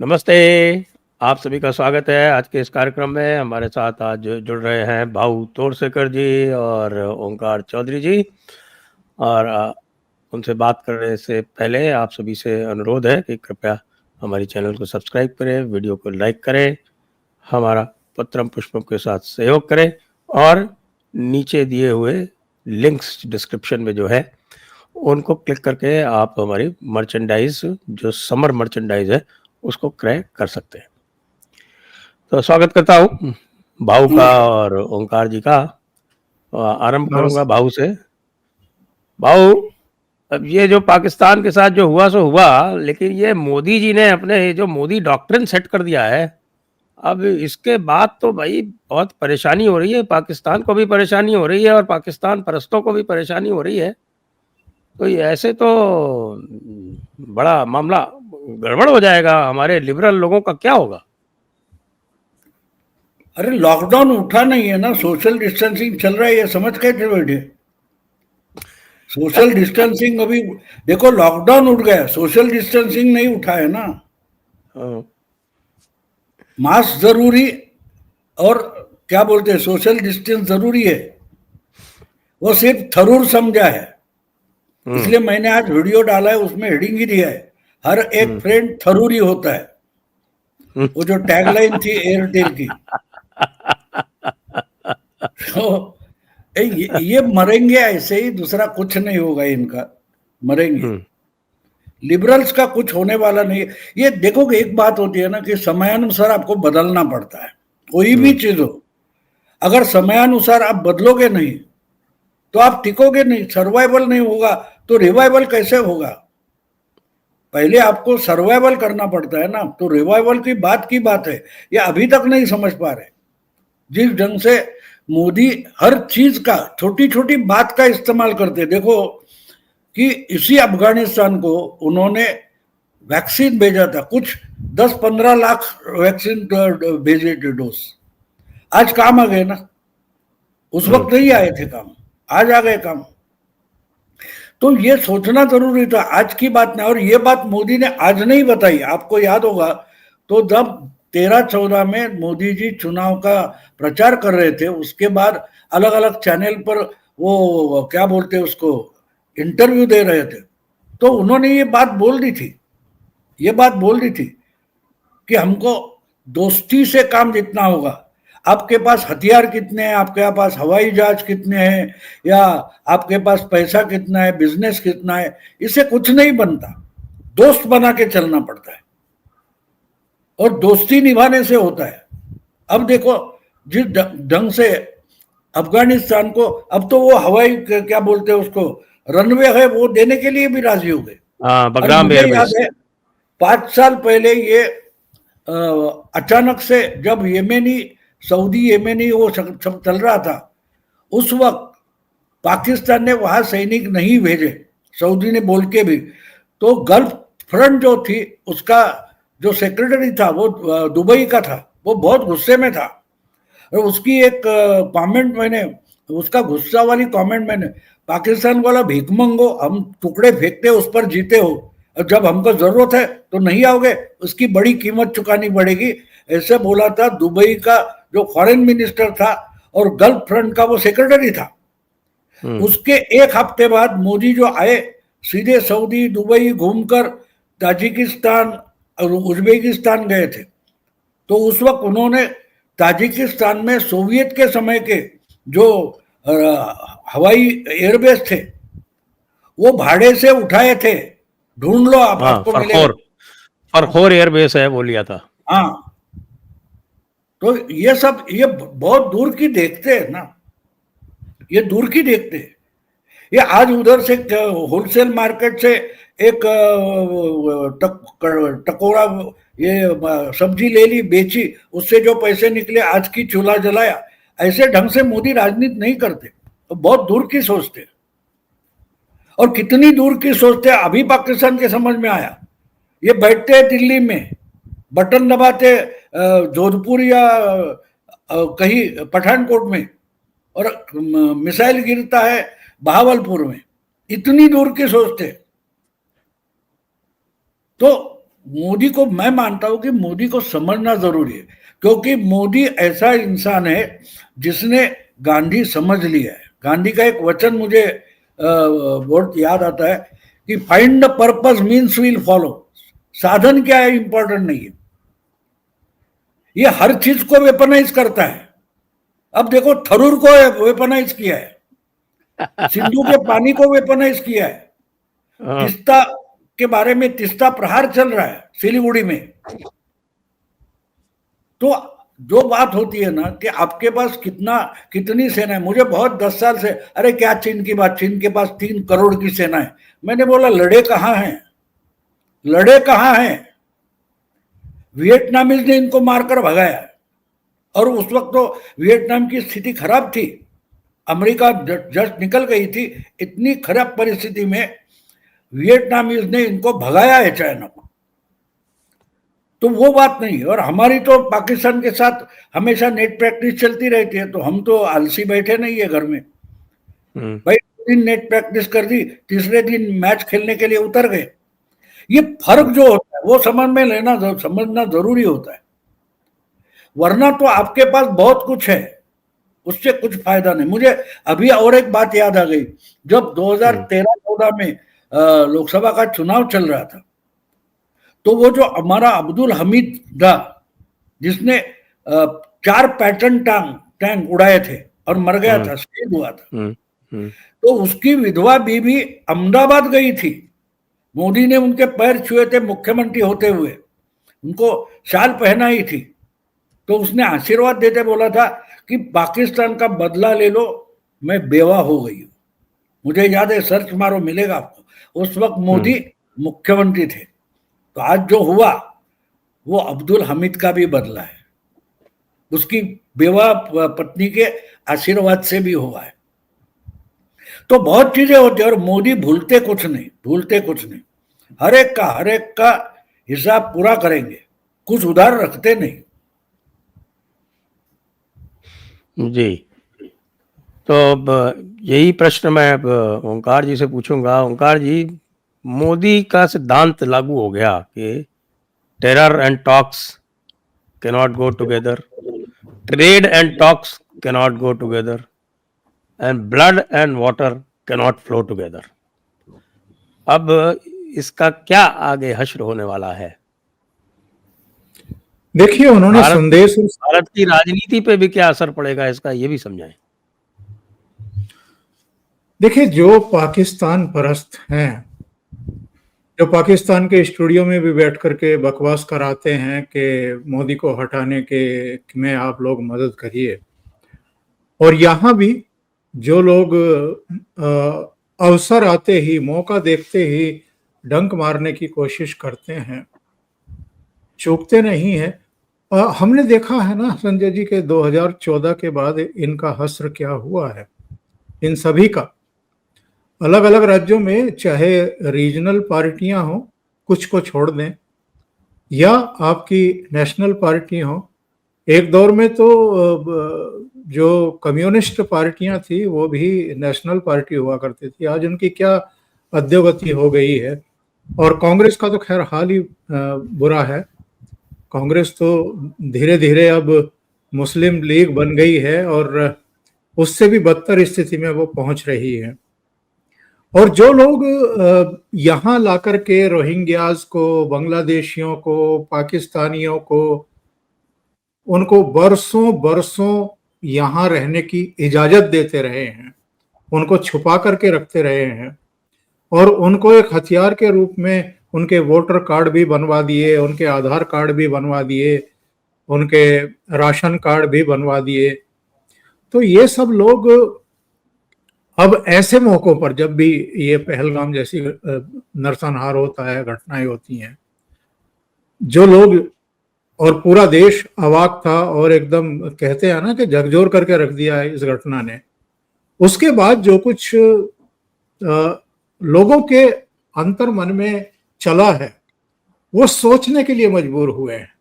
नमस्ते, आप सभी का स्वागत है आज के इस कार्यक्रम में। हमारे साथ आज जुड़ रहे हैं भाऊ तोरसेकर जी और ओंकार चौधरी जी। और उनसे बात करने से पहले आप सभी से अनुरोध है कि कृपया हमारी चैनल को सब्सक्राइब करें, वीडियो को लाइक करें, हमारा पत्रम पुष्पम के साथ सहयोग करें और नीचे दिए हुए लिंक्स डिस्क्रिप्शन में जो है उनको क्लिक करके आप हमारी मर्चेंडाइज जो समर मर्चेंडाइज है उसको क्रय कर सकते हैं। तो स्वागत करता हूँ भाऊ का नमस्कार। और ओंकार जी का। आरंभ करूंगा नमस्कार। भाऊ से। भाऊ, अब ये जो पाकिस्तान के साथ जो हुआ सो हुआ, लेकिन ये मोदी जी ने अपने ये जो मोदी डॉक्ट्रिन सेट कर दिया है, अब इसके बाद तो भाई बहुत परेशानी हो रही है, पाकिस्तान को भी परेशानी हो रही है और पाकिस्तान परस्तों को भी परेशानी हो रही है। तो ये ऐसे तो बड़ा मामला गड़बड़ हो जाएगा, हमारे लिबरल लोगों का क्या होगा? अरे लॉकडाउन उठा नहीं है ना, सोशल डिस्टेंसिंग चल रहा है, ये समझ कैसे बैठे? सोशल डिस्टेंसिंग अभी देखो, लॉकडाउन उठ गया, सोशल डिस्टेंसिंग नहीं उठा है ना। हाँ, मास्क जरूरी और क्या बोलते हैं, सोशल डिस्टेंस जरूरी है, वो सिर्फ थरूर समझा है। हम्म, इसलिए मैंने आज वीडियो डाला है, उसमें हेडिंग ही दिया है, हर एक हम्म, फ्रेंड थरूर ही होता है। हम्म। वो जो टैगलाइन थी एयरटेल की। तो ये मरेंगे ऐसे ही, दूसरा कुछ नहीं होगा इनका, मरेंगे। हम्म, लिबरल्स का कुछ होने वाला नहीं है। ये देखो कि एक बात होती है ना कि समयानुसार आपको बदलना पड़ता है, कोई भी हम्म, चीज हो। अगर समयानुसार आप बदलोगे नहीं तो आप टिकोगे नहीं, सर्वाइवल नहीं होगा तो रिवाइवल कैसे होगा? पहले आपको सर्वाइवल करना पड़ता है ना, तो रिवाइवल की बात है। ये अभी तक नहीं समझ पा रहे। जिस ढंग से मोदी हर चीज का, छोटी छोटी बात का इस्तेमाल करते, देखो कि इसी अफगानिस्तान को उन्होंने वैक्सीन भेजा था, कुछ 10-15 लाख वैक्सीन भेजे थे डोज। आज काम आ गए ना, उस हम्म, वक्त नहीं आए थे काम, आज आ गए काम। तो ये सोचना जरूरी था, आज की बात नहीं। और ये बात मोदी ने आज नहीं बताई, आपको याद होगा तो जब 13-14 में मोदी जी चुनाव का प्रचार कर रहे थे, उसके बाद अलग अलग चैनल पर वो क्या बोलते हैं उसको, इंटरव्यू दे रहे थे, तो उन्होंने ये बात बोल दी थी, ये बात बोल दी थी कि हमको दोस्ती से काम जितना होगा। आपके पास हथियार कितने हैं, आपके पास हवाई जहाज कितने हैं, या आपके पास पैसा कितना है, बिजनेस कितना है, इससे कुछ नहीं बनता। दोस्त बना के चलना पड़ता है और दोस्ती निभाने से होता है। अब देखो जिस ढंग से अफगानिस्तान को, अब तो वो हवाई क्या बोलते हैं उसको, रनवे है, वो देने के लिए भी राजी हो गए। हाँ, और बगराम मुझे याद एयरबेस। है 5 साल पहले ये अचानक से जब येमेनी, सऊदी येमेनी वो सब चल रहा था, उस वक्त पाकिस्तान ने वहां सैनिक नहीं भेजे, सऊदी ने बोल के भी। तो गल्फ फ्रंट जो थी, उसका जो सेक्रेटरी था वो दुबई का था, वो बहुत गुस्से में था। और उसकी एक कमेंट मैंने, उसका गुस्सा वाली कमेंट मैंने, पाकिस्तान वाला भीख मंगो, हम टुकड़े फेंकते उस पर जीते हो, और जब हमको जरूरत है तो नहीं आओगे, उसकी बड़ी कीमत चुकानी पड़ेगी, ऐसे बोला था दुबई का जो फॉरेन मिनिस्टर था और गल्फ फ्रंट का वो सेक्रेटरी था। हम्म, उसके एक हफ्ते बाद मोदी जो आए, सीधे सऊदी दुबई घूमकर ताजिकिस्तान और उज्बेकिस्तान गए थे। तो उस वक्त उन्होंने ताजिकिस्तान में सोवियत के समय के जो हवाई एयरबेस थे वो भाड़े से उठाए थे। ढूंढ लो आप, हाँ, आपको मिलेगा। फरखोर फरखोर एयरबेस है, वो लिया था। हाँ, तो ये सब ये बहुत दूर की देखते हैं ना, ये दूर की देखते हैं। ये आज उधर से होलसेल मार्केट से एक टकोरा ये सब्जी ले ली, बेची, उससे जो पैसे निकले आज की चूल्हा जलाया। ऐसे ढंग से मोदी राजनीति नहीं करते, तो बहुत दूर की सोचते। और कितनी दूर की सोचते अभी पाकिस्तान के समझ में आया। ये बैठते हैं दिल्ली में, बटन दबाते जोधपुर या कहीं पठानकोट में, और मिसाइल गिरता है बहावलपुर में। इतनी दूर की सोचते। तो मोदी को, मैं मानता हूं कि मोदी को समझना जरूरी है, क्योंकि मोदी ऐसा इंसान है जिसने गांधी समझ लिया है। गांधी का एक वचन मुझे बहुत याद आता है कि find the purpose means will follow. साधन क्या है इंपॉर्टेंट नहीं है, ये हर चीज को वेपनाइज करता है। अब देखो थरूर को वेपनाइज किया है, सिंधु के पानी को वेपनाइज किया है, हाँ, तिस्ता के बारे में तिस्ता प्रहार चल रहा है सिलीगुड़ी में। तो जो बात होती है ना कि आपके पास कितनी सेना है। मुझे बहुत 10 साल से, अरे क्या चीन की बात, चीन के पास 3 करोड़ की सेना है। मैंने बोला लड़े कहां हैं, लड़े कहां हैं? वियतनामीज ने इनको मारकर भगाया, और उस वक्त तो वियतनाम की स्थिति खराब थी, अमेरिका जस्ट निकल गई थी। इतनी खराब परिस्थिति में वियतनामीज ने इनको भगाया है चाइना को। तो वो बात नहीं है। और हमारी तो पाकिस्तान के साथ हमेशा नेट प्रैक्टिस चलती रहती है, तो हम तो आलसी बैठे नहीं है घर में। भाई 2 दिन नेट प्रैक्टिस कर दी, तीसरे दिन मैच खेलने के लिए उतर गए। ये फर्क जो होता है वो समझना जरूरी होता है, वरना तो आपके पास बहुत कुछ है, उससे कुछ फायदा नहीं। मुझे अभी और एक बात याद आ गई, जब 2013-14 में लोकसभा का चुनाव चल रहा था, तो वो जो हमारा अब्दुल हमीद था, जिसने 4 पैटर्न टैंक उड़ाए थे और मर गया था, शहीद हुआ था, तो उसकी विधवा बीवी अहमदाबाद गई थी। मोदी ने उनके पैर छुए थे मुख्यमंत्री होते हुए, उनको शाल पहनाई थी। तो उसने आशीर्वाद देते बोला था कि पाकिस्तान का बदला ले लो, मैं बेवा हो गई हूं। मुझे याद है, सर्च मारो मिलेगा आपको। उस वक्त मोदी मुख्यमंत्री थे। तो आज जो हुआ वो अब्दुल हमीद का भी बदला है, उसकी बेवा पत्नी के आशीर्वाद से भी हुआ है। तो बहुत चीजें होती है, और मोदी भूलते कुछ नहीं। हर एक का हिसाब पूरा करेंगे, कुछ उधार रखते नहीं। जी। तो अब यही प्रश्न मैं अब ओंकार जी से पूछूंगा। ओंकार जी, मोदी का सिद्धांत लागू हो गया कि terror and talks cannot go together, trade and talks cannot go together, and blood and water cannot flow together. अब इसका क्या आगे हश्र होने वाला है? देखिए, उन्होंने संदेश, भारत की राजनीति पे भी क्या असर पड़ेगा इसका, ये भी समझाएं। देखिए, जो पाकिस्तान परस्त हैं, जो पाकिस्तान के स्टूडियो में भी बैठ करके बकवास कराते हैं कि मोदी को हटाने के में आप लोग मदद करिए, और यहाँ भी जो लोग अवसर आते ही, मौका देखते ही डंक मारने की कोशिश करते हैं, चूकते नहीं हैं। हमने देखा है ना संजय जी के 2014 के बाद इनका हश्र क्या हुआ है, इन सभी का। अलग अलग राज्यों में चाहे रीजनल पार्टियां हो, कुछ को छोड़ दें, या आपकी नेशनल पार्टी हो। एक दौर में तो जो कम्युनिस्ट पार्टियां थी वो भी नेशनल पार्टी हुआ करती थी, आज उनकी क्या अधोगति हो गई है। और कांग्रेस का तो खैर हाल ही बुरा है। कांग्रेस तो धीरे धीरे अब मुस्लिम लीग बन गई है, और उससे भी बदतर स्थिति में वो पहुंच रही है। और जो लोग यहाँ ला करके रोहिंग्याज को, बांग्लादेशियों को, पाकिस्तानियों को, उनको बरसों बरसों यहाँ रहने की इजाजत देते रहे हैं, उनको छुपा करके रखते रहे हैं, और उनको एक हथियार के रूप में उनके वोटर कार्ड भी बनवा दिए, उनके आधार कार्ड भी बनवा दिए, उनके राशन कार्ड भी बनवा दिए। तो ये सब लोग अब ऐसे मौकों पर, जब भी ये पहलगाम जैसी नरसंहार होता है, घटनाएं होती हैं, जो लोग, और पूरा देश अवाक था और एकदम कहते हैं ना कि झकझोर करके रख दिया है इस घटना ने, उसके बाद जो कुछ लोगों के अंतर मन में चला है, वो सोचने के लिए मजबूर हुए हैं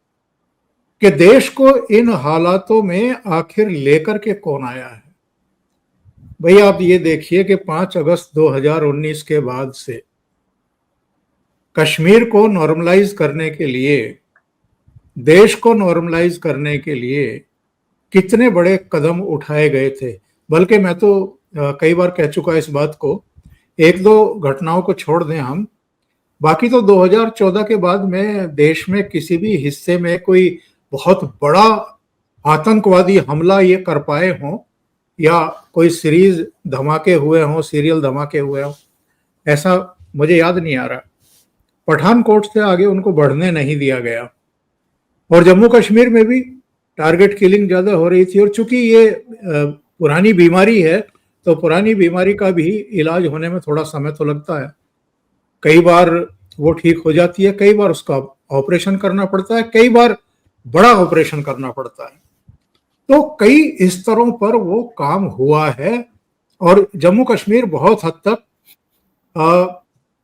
कि देश को इन हालातों में आखिर लेकर के कौन आया है। भाई आप ये देखिए कि 5 अगस्त 2019 के बाद से कश्मीर को नॉर्मलाइज करने के लिए, देश को नॉर्मलाइज करने के लिए कितने बड़े कदम उठाए गए थे। बल्कि मैं तो कई बार कह चुका इस बात को, एक दो घटनाओं को छोड़ दें हम, बाकी तो 2014 के बाद में देश में किसी भी हिस्से में कोई बहुत बड़ा आतंकवादी हमला ये कर पाए हों या कोई सीरीज धमाके हुए हों, सीरियल धमाके हुए हों, ऐसा मुझे याद नहीं आ रहा। पठानकोट से आगे उनको बढ़ने नहीं दिया गया। और जम्मू कश्मीर में भी टारगेट किलिंग ज़्यादा हो रही थी। और चूंकि ये पुरानी बीमारी है तो पुरानी बीमारी का भी इलाज होने में थोड़ा समय तो लगता है। कई बार वो ठीक हो जाती है, कई बार उसका ऑपरेशन करना पड़ता है, कई बार बड़ा ऑपरेशन करना पड़ता है। तो कई स्तरों पर वो काम हुआ है और जम्मू कश्मीर बहुत हद तक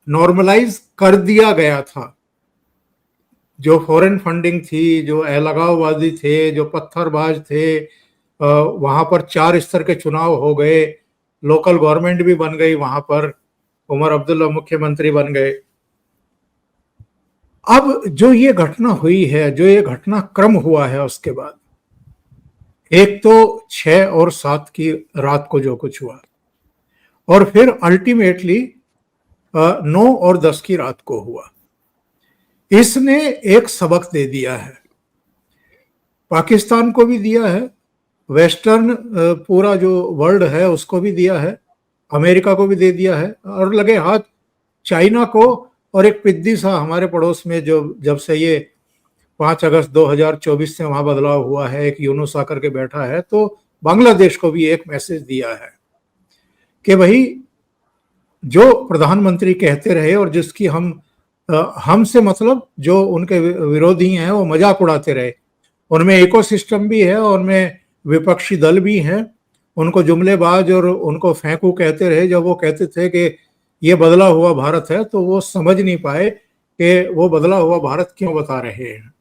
नॉर्मलाइज कर दिया गया था। जो फॉरेन फंडिंग थी, जो अलगाववादी थे, जो पत्थरबाज थे, वहां पर 4 स्तर के चुनाव हो गए, लोकल गवर्नमेंट भी बन गई, वहां पर उमर अब्दुल्ला मुख्यमंत्री बन गए। अब जो ये घटना हुई है, जो ये घटनाक्रम हुआ है, उसके बाद एक तो 6 और 7 की रात को जो कुछ हुआ और फिर अल्टीमेटली 9 और 10 की रात को हुआ, इसने एक सबक दे दिया है। पाकिस्तान को भी दिया है, वेस्टर्न पूरा जो वर्ल्ड है उसको भी दिया है, अमेरिका को भी दे दिया है, और लगे हाथ चाइना को। और एक पिद्दी सा हमारे पड़ोस में जो जब से ये 5 अगस्त 2024 से वहां बदलाव हुआ है, एक यूनुस आकर के बैठा है, तो बांग्लादेश को भी एक मैसेज दिया है कि भाई जो प्रधानमंत्री कहते रहे और जिसकी हमसे मतलब जो उनके विरोधी हैं वो मजाक उड़ाते रहे, उनमें इकोसिस्टम भी है, उनमें विपक्षी दल भी हैं, उनको जुमलेबाज और उनको फेंकू कहते रहे। जब वो कहते थे कि ये बदला हुआ भारत है तो वो समझ नहीं पाए कि वो बदला हुआ भारत क्यों बता रहे हैं।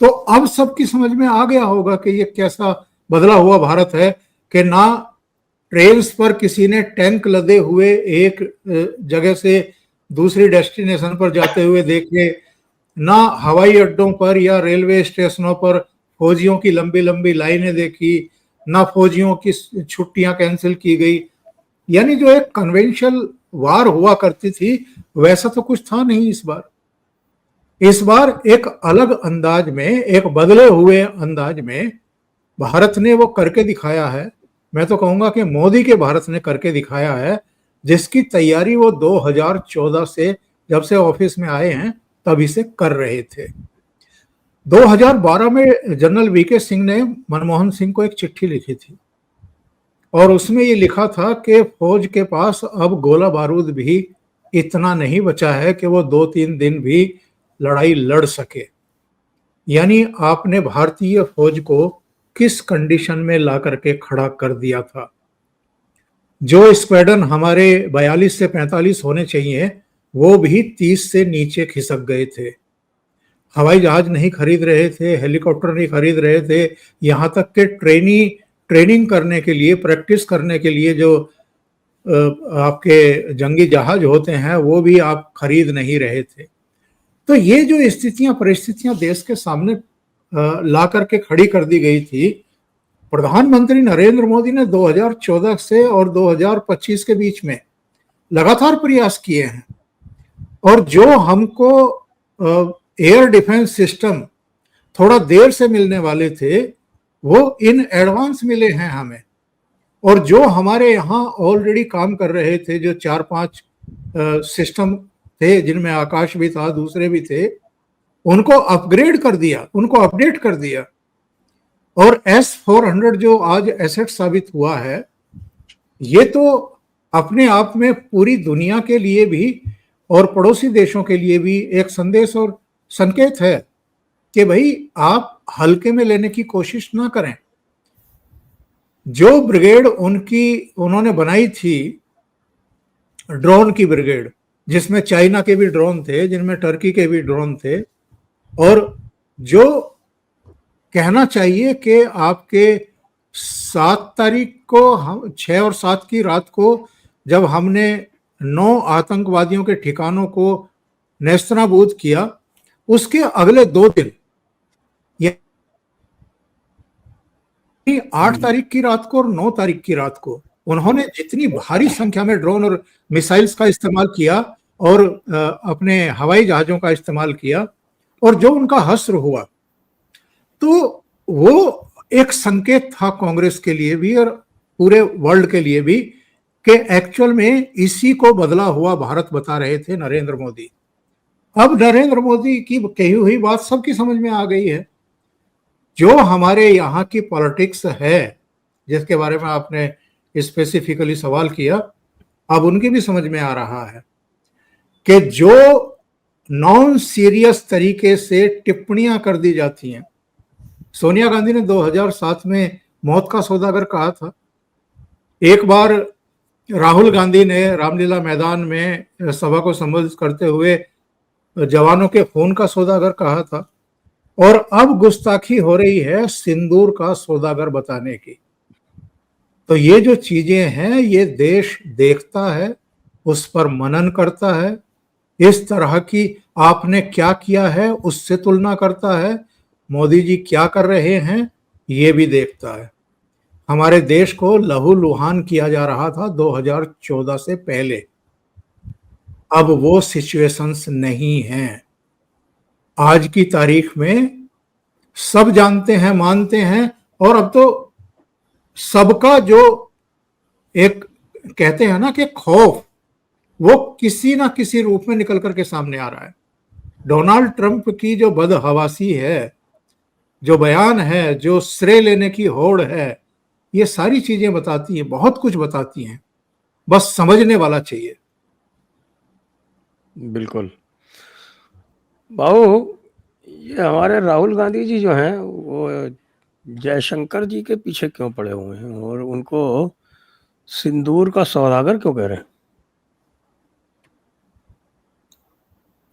तो अब सबकी समझ में आ गया होगा कि ये कैसा बदला हुआ भारत है कि ना ट्रेन्स पर किसी ने टैंक लदे हुए एक जगह से दूसरी डेस्टिनेशन पर जाते हुए देखे, ना हवाई अड्डों पर या रेलवे स्टेशनों पर फौजियों की लंबी लंबी लाइनें देखी, ना फौजियों की छुट्टियां कैंसिल की गई। यानी जो एक कन्वेंशनल वार हुआ करती थी वैसा तो कुछ था नहीं इस बार एक अलग अंदाज में, एक बदले हुए अंदाज में भारत ने वो करके दिखाया है। मैं तो कहूंगा कि मोदी के भारत ने करके दिखाया है, जिसकी तैयारी वो 2014 से जब से ऑफिस में आए हैं तभी से कर रहे थे। 2012 में जनरल वीके सिंह ने मनमोहन सिंह को एक चिट्ठी लिखी थी और उसमें ये लिखा था कि फौज के पास अब गोला बारूद भी इतना नहीं बचा है कि वो 2-3 दिन भी लड़ाई लड़ सके। यानी आपने भारतीय फौज को किस कंडीशन में ला करके खड़ा कर दिया था। जो स्क्वाड्रन हमारे 42 से 45 होने चाहिए वो भी 30 से नीचे खिसक गए थे। हवाई जहाज नहीं खरीद रहे थे, हेलीकॉप्टर नहीं खरीद रहे थे, यहां तक कि ट्रेनिंग करने के लिए, प्रैक्टिस करने के लिए जो आपके जंगी जहाज होते हैं वो भी आप खरीद नहीं रहे थे। तो ये जो स्थितियां, परिस्थितियां देश के सामने ला करके खड़ी कर दी गई थी, प्रधानमंत्री नरेंद्र मोदी ने 2014 से और 2025 के बीच में लगातार प्रयास किए हैं। और जो हमको एयर डिफेंस सिस्टम थोड़ा देर से मिलने वाले थे वो इन एडवांस मिले हैं हमें। और जो हमारे यहाँ ऑलरेडी काम कर रहे थे, जो 4-5 सिस्टम थे जिनमें आकाश भी था, दूसरे भी थे, उनको अपग्रेड कर दिया, उनको अपडेट कर दिया। और S-400 जो आज एसेट साबित हुआ है, ये तो अपने आप में पूरी दुनिया के लिए भी और पड़ोसी देशों के लिए भी एक संदेश और संकेत है कि भाई आप हल्के में लेने की कोशिश ना करें। जो ब्रिगेड उन्होंने बनाई थी, ड्रोन की ब्रिगेड, जिसमें चाइना के भी ड्रोन थे, जिनमें टर्की के भी ड्रोन थे, और जो कहना चाहिए कि आपके 7 तारीख को, 6 और 7 की रात को जब हमने 9 आतंकवादियों के ठिकानों को नेस्तनाबूद किया, उसके अगले 2 दिन 8 तारीख की रात को और 9 तारीख की रात को उन्होंने जितनी भारी संख्या में ड्रोन और मिसाइल्स का इस्तेमाल किया और अपने हवाई जहाजों का इस्तेमाल किया, और जो उनका हश्र हुआ, तो वो एक संकेत था कांग्रेस के लिए भी और पूरे वर्ल्ड के लिए भी कि एक्चुअल में इसी को बदला हुआ भारत बता रहे थे नरेंद्र मोदी। अब नरेंद्र मोदी की कही हुई बात सबकी समझ में आ गई है। जो हमारे यहाँ की पॉलिटिक्स है, जिसके बारे में आपने स्पेसिफिकली सवाल किया, अब उनकी भी समझ में आ रहा है कि जो नॉन सीरियस तरीके से टिप्पणियां कर दी जाती हैं। सोनिया गांधी ने 2007 में मौत का सौदागर कहा था। एक बार राहुल गांधी ने रामलीला मैदान में सभा को संबोधित करते हुए जवानों के खून का सौदागर कहा था, और अब गुस्ताखी हो रही है सिंदूर का सौदागर बताने की। तो ये जो चीजें हैं, ये देश देखता है, उस पर मनन करता है, इस तरह की आपने क्या किया है उससे तुलना करता है, मोदी जी क्या कर रहे हैं ये भी देखता है। हमारे देश को लहूलुहान किया जा रहा था 2014 से पहले, अब वो सिचुएशंस नहीं हैं। आज की तारीख में सब जानते हैं, मानते हैं, और अब तो सबका जो एक कहते हैं ना कि खौफ, वो किसी ना किसी रूप में निकल करके सामने आ रहा है। डोनाल्ड ट्रंप की जो बदहवासी है, जो बयान है, जो श्रेय लेने की होड़ है, ये सारी चीजें बताती हैं, बहुत कुछ बताती हैं, बस समझने वाला चाहिए। बिल्कुल बाबू, ये हमारे राहुल गांधी जी जो हैं वो जयशंकर जी के पीछे क्यों पड़े हुए हैं और उनको सिंदूर का सौदागर क्यों कह रहे हैं?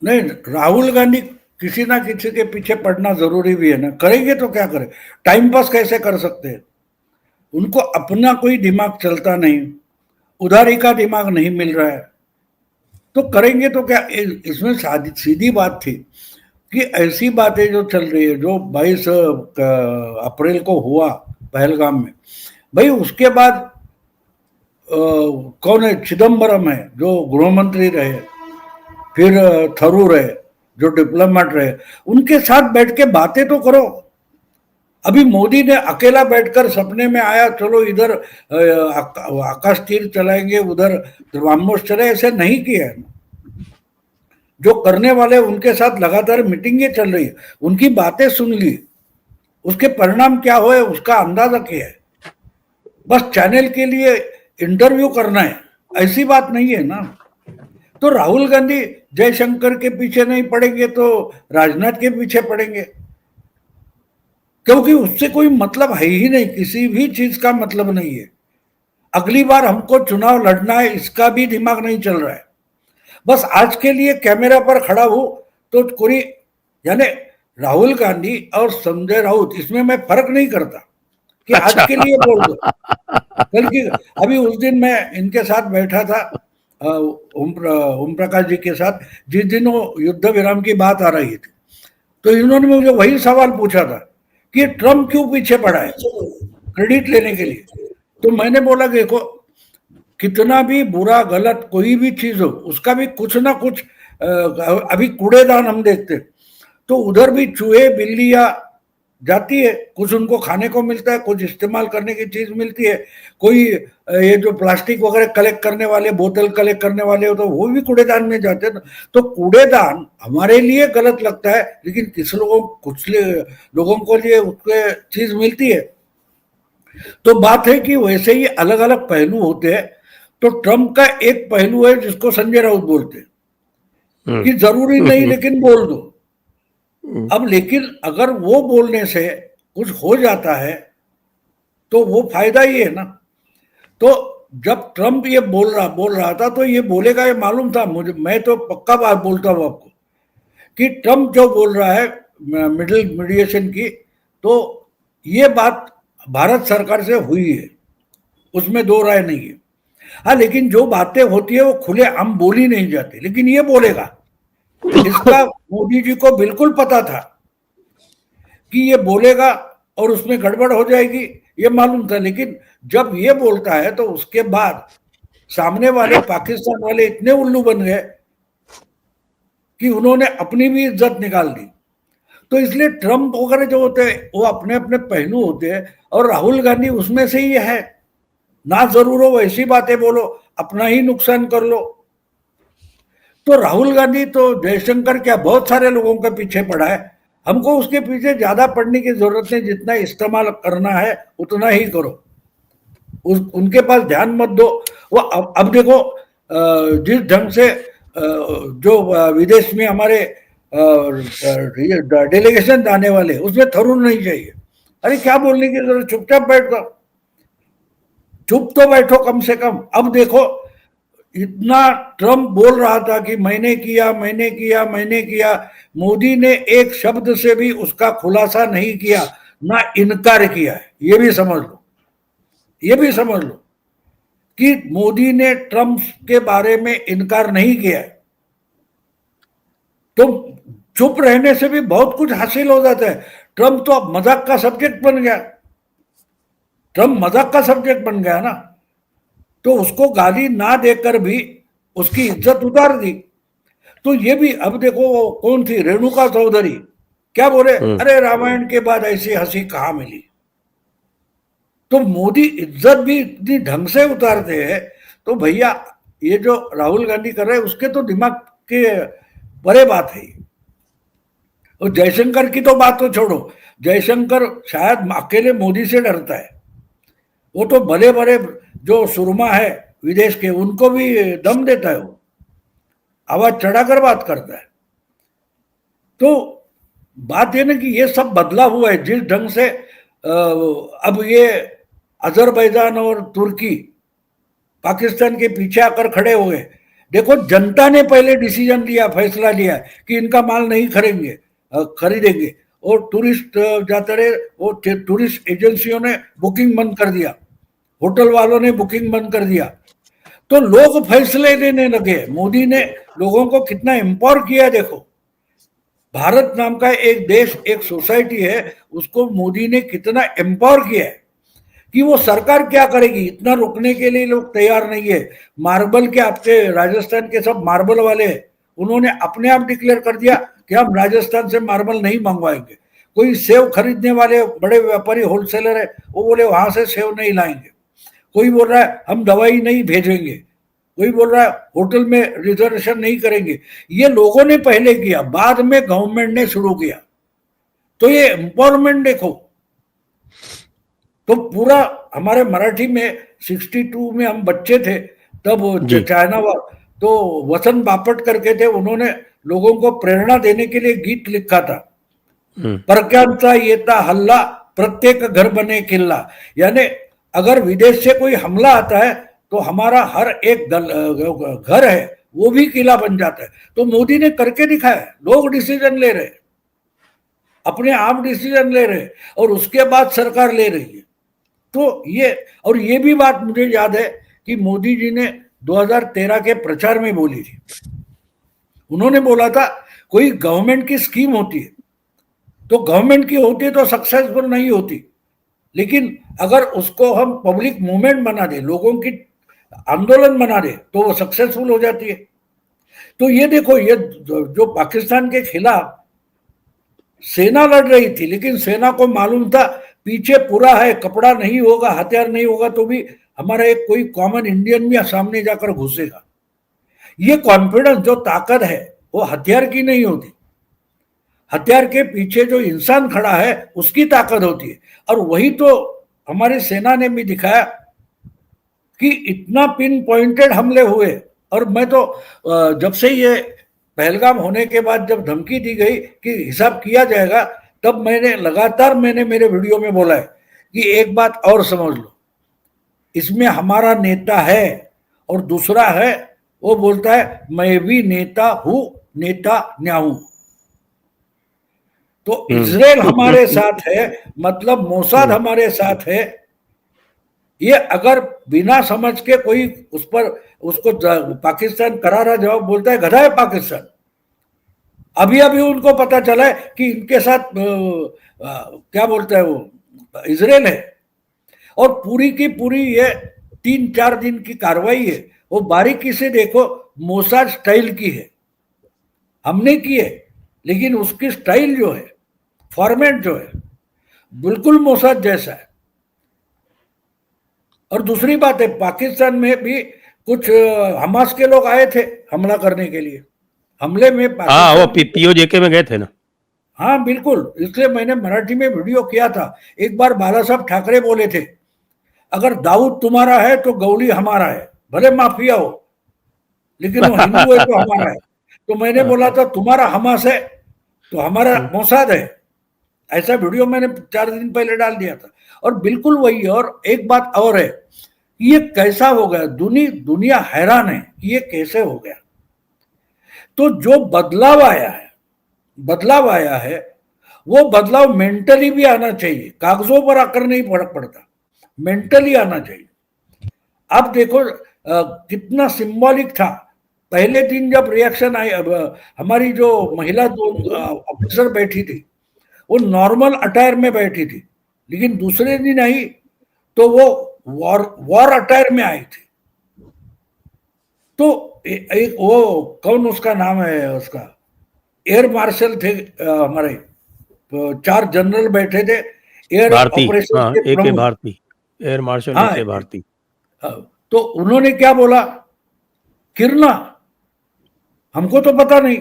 नहीं, राहुल गांधी किसी ना किसी के पीछे पड़ना जरूरी भी है ना। करेंगे तो क्या करें, टाइम पास कैसे कर सकते हैं? उनको अपना कोई दिमाग चलता नहीं, उधारी का दिमाग नहीं मिल रहा है, तो करेंगे तो क्या। इसमें सीधी बात थी कि ऐसी बातें जो चल रही है, जो 22 अप्रैल को हुआ पहलगाम में, भाई उसके बाद कौन है, चिदम्बरम है जो गृह मंत्री रहे, फिर थरूर है जो डिप्लोमेट रहे, उनके साथ बैठ के बातें तो करो। अभी मोदी ने अकेला बैठकर सपने में आया चलो इधर आकाश तीर चलाएंगे, उधर ब्रह्मोस चले, ऐसे नहीं किया है। जो करने वाले उनके साथ लगातार मीटिंगें चल रही है, उनकी बातें सुन ली, उसके परिणाम क्या हुए उसका अंदाजा किया है। बस चैनल के लिए इंटरव्यू करना है, ऐसी बात नहीं है ना। तो राहुल गांधी जयशंकर के पीछे नहीं पड़ेंगे तो राजनाथ के पीछे पड़ेंगे, क्योंकि उससे कोई मतलब है ही नहीं, किसी भी चीज का मतलब नहीं है। अगली बार हमको चुनाव लड़ना है, इसका भी दिमाग नहीं चल रहा है। बस आज के लिए कैमरा पर खड़ा हूं तो कोई, यानी राहुल गांधी और संजय राउत, इसमें मैं फर्क नहीं करता कि आज के लिए बोल दो, बल्कि अभी उस दिन मैं इनके साथ बैठा था ओम प्रकाश जी के साथ, जिस दिन वो युद्ध विराम की बात आ रही थी, तो इन्होंने मुझे वही सवाल पूछा था कि ट्रम्प क्यों पीछे पड़ा है क्रेडिट लेने के लिए। तो मैंने बोला देखो, कितना भी बुरा गलत कोई भी चीज हो, उसका भी कुछ ना कुछ, अभी कूड़ेदान हम देखते तो उधर भी चूहे बिल्लियां जाती है, कुछ उनको खाने को मिलता है, कुछ इस्तेमाल करने की चीज मिलती है, कोई ये जो प्लास्टिक वगैरह कलेक्ट करने वाले, बोतल कलेक्ट करने वाले हो, तो वो भी कूड़ेदान में जाते हैं। तो कूड़ेदान हमारे लिए गलत लगता है, लेकिन कुछ लोगों को लिए उसके चीज मिलती है। तो बात है कि वैसे ही अलग अलग पहलू होते हैं। तो ट्रम्प का एक पहलू है जिसको संजय राउत बोलते हैं कि जरूरी नहीं लेकिन बोल दो। अब लेकिन अगर वो बोलने से कुछ हो जाता है तो वो फायदा ही है ना। तो जब ट्रम्प ये बोल रहा था तो ये बोलेगा, ये मालूम था मुझे, मैं तो पक्का बात बोलता हूं आपको कि ट्रम्प जो बोल रहा है मीडिएशन की, तो ये बात भारत सरकार से हुई है, उसमें दो राय नहीं है। हाँ, लेकिन जो बातें होती है वो खुले आम बोली नहीं जाती, लेकिन ये बोलेगा इसका मोदी जी को बिल्कुल पता था कि ये बोलेगा और उसमें गड़बड़ हो जाएगी, ये मालूम था। लेकिन जब ये बोलता है तो उसके बाद सामने वाले पाकिस्तान वाले इतने उल्लू बन गए कि उन्होंने अपनी भी इज्जत निकाल दी। तो इसलिए ट्रम्प वगैरह जो होते हैं वो अपने अपने पहलू होते हैं, और राहुल गांधी उसमें से ही है। ना जरूर हो वैसी बातें बोलो, अपना ही नुकसान कर लो। तो राहुल गांधी तो जयशंकर क्या बहुत सारे लोगों के पीछे पड़ा है, हमको उसके पीछे ज्यादा पड़ने की जरूरत नहीं, जितना इस्तेमाल करना है उतना ही करो, उनके पास ध्यान मत दो। वो अब देखो जिस ढंग से जो विदेश में हमारे डेलीगेशन आने वाले उसमें थरूर नहीं चाहिए। अरे क्या बोलने की जरूरत, चुपचाप बैठ जाओ, चुप तो बैठो कम से कम। अब देखो इतना ट्रम्प बोल रहा था कि मैंने किया मैंने किया मैंने किया, मोदी ने एक शब्द से भी उसका खुलासा नहीं किया, ना इनकार किया है। ये भी समझ लो, ये भी समझ लो कि मोदी ने ट्रम्प के बारे में इनकार नहीं किया है। तो चुप रहने से भी बहुत कुछ हासिल हो जाता है। ट्रम्प तो अब मजाक का सब्जेक्ट बन गया, ट्रम्प मजाक का सब्जेक्ट बन गया ना, तो उसको गाली ना देकर भी उसकी इज्जत उतार दी। तो ये भी अब देखो वो कौन थी, रेणुका चौधरी, क्या बोले, अरे रामायण के बाद ऐसी हंसी कहाँ मिली। तो मोदी इज्जत भी इतनी ढंग से उतारते हैं। तो भैया ये जो राहुल गांधी कर रहे हैं उसके तो दिमाग के परे बात है। और जयशंकर की तो बात तो छोड़ो, जयशंकर शायद अकेले मोदी से डरता है। वो तो भले भले जो सुरमा है विदेश के उनको भी दम देता है, वो आवाज चढ़ाकर बात करता है। तो बात ये ना कि ये सब बदला हुआ है जिस ढंग से अब ये अजरबैजान और तुर्की पाकिस्तान के पीछे आकर खड़े हुए। देखो जनता ने पहले डिसीजन लिया, फैसला लिया कि इनका माल नहीं खरीदेंगे, और टूरिस्ट जाते रहे, वो टूरिस्ट एजेंसियों ने बुकिंग बंद कर दिया, होटल वालों ने बुकिंग बंद कर दिया। तो लोग फैसले लेने लगे। मोदी ने लोगों को कितना एम्पावर किया। देखो भारत नाम का एक देश, एक सोसाइटी है, उसको मोदी ने कितना एम्पावर किया है कि वो सरकार क्या करेगी इतना रोकने के लिए लोग तैयार नहीं है। मार्बल के आपके राजस्थान के सब मार्बल वाले, उन्होंने अपने आप डिक्लेयर कर दिया कि हम राजस्थान से मार्बल नहीं मंगवाएंगे। कोई सेव खरीदने वाले बड़े व्यापारी होलसेलर है, वो बोले वहां से सेव नहीं लाएंगे। कोई बोल रहा है हम दवाई नहीं भेजेंगे, कोई बोल रहा है होटल में रिजर्वेशन नहीं करेंगे। ये लोगों ने पहले किया, बाद में गवर्नमेंट ने शुरू किया। तो ये एम्पावरमेंट देखो। तो पूरा हमारे मराठी में 62 में हम बच्चे थे तब चाइना वार, तो वसंत बापट करके थे, उन्होंने लोगों को प्रेरणा देने के लिए गीत लिखा था, परक्यांचा येता हल्ला प्रत्येक घर बने किल्ला। यानी अगर विदेश से कोई हमला आता है तो हमारा हर एक घर है वो भी किला बन जाता है। तो मोदी ने करके दिखाया, लोग डिसीजन ले रहे, अपने आप डिसीजन ले रहे, और उसके बाद सरकार ले रही है। तो ये, और ये भी बात मुझे याद है कि मोदी जी ने 2013 के प्रचार में बोली थी। उन्होंने बोला था कोई गवर्नमेंट की स्कीम होती है तो गवर्नमेंट की होती है तो सक्सेसफुल नहीं होती, लेकिन अगर उसको हम पब्लिक मूवमेंट बना दे, लोगों की आंदोलन बना दे, तो वो सक्सेसफुल हो जाती है। तो ये देखो, ये जो पाकिस्तान के खिलाफ सेना लड़ रही थी, लेकिन सेना को मालूम था पीछे पूरा है, कपड़ा नहीं होगा, हथियार नहीं होगा तो भी हमारा एक कोई कॉमन इंडियन भी सामने जाकर घुसेगा। ये कॉन्फिडेंस, जो ताकत है, वो हथियार की नहीं होती, हथियार के पीछे जो इंसान खड़ा है उसकी ताकत होती है। और वही तो हमारी सेना ने भी दिखाया कि इतना पिन पॉइंटेड हमले हुए। और मैं तो जब से ये पहलगाम होने के बाद जब धमकी दी गई कि हिसाब किया जाएगा, तब मैंने लगातार मेरे वीडियो में बोला है कि एक बात और समझ लो, इसमें हमारा नेता है और दूसरा है वो बोलता है मैं भी नेता हूं, नेता न्याहू। तो इजराइल हमारे साथ है, मतलब मोसाद हमारे साथ है। ये अगर बिना समझ के कोई उस पर उसको पाकिस्तान करारा जवाब बोलता है, गधा है पाकिस्तान। अभी अभी उनको पता चला है कि इनके साथ क्या बोलते हैं वो इजराइल है, और पूरी की पूरी ये 3-4 दिन की कार्रवाई है, वो बारीकी से देखो मोसाद स्टाइल की है, हमने की है, लेकिन उसकी स्टाइल जो है, फॉर्मेट जो है, बिल्कुल मोसाद जैसा है। और दूसरी बात है, पाकिस्तान में भी कुछ हमास के लोग आए थे हमला करने के लिए, हमले में हाँ वो पीओजेके में गए थे ना। हाँ बिल्कुल, इसलिए मैंने मराठी में वीडियो किया था। एक बार बाला साहब ठाकरे बोले थे, अगर दाऊद तुम्हारा है तो गौली हमारा है, भले माफिया हो लेकिन वो हिंदू है तो हमारा है। तो मैंने बोला था तुम्हारा हमास है तो हमारा मोसाद है, ऐसा वीडियो मैंने 4 दिन पहले डाल दिया था। और बिल्कुल वही है। और एक बात और है, ये कैसा हो गया, दुनिया हैरान है कि ये कैसे हो गया। तो जो बदलाव आया है वो बदलाव मेंटली भी आना चाहिए, कागजों पर आकर नहीं फर्क पड़ता, मेंटली आना चाहिए। अब देखो कितना सिंबॉलिक था, पहले दिन जब रिएक्शन आई, हमारी जो महिला दो ऑफिसर बैठी थी वो नॉर्मल अटायर में बैठी थी, लेकिन दूसरे दिन आई तो वो वॉर अटायर में आई थी। तो एक वो कौन उसका नाम है, उसका एयर मार्शल थे, हमारे 4 जनरल बैठे थे एयर ऑपरेशन हाँ, के AK प्रमुख, भारती, एयर मार्शल हाँ AK भारती। तो उन्होंने क्या बोला, किरना हमको तो पता नहीं,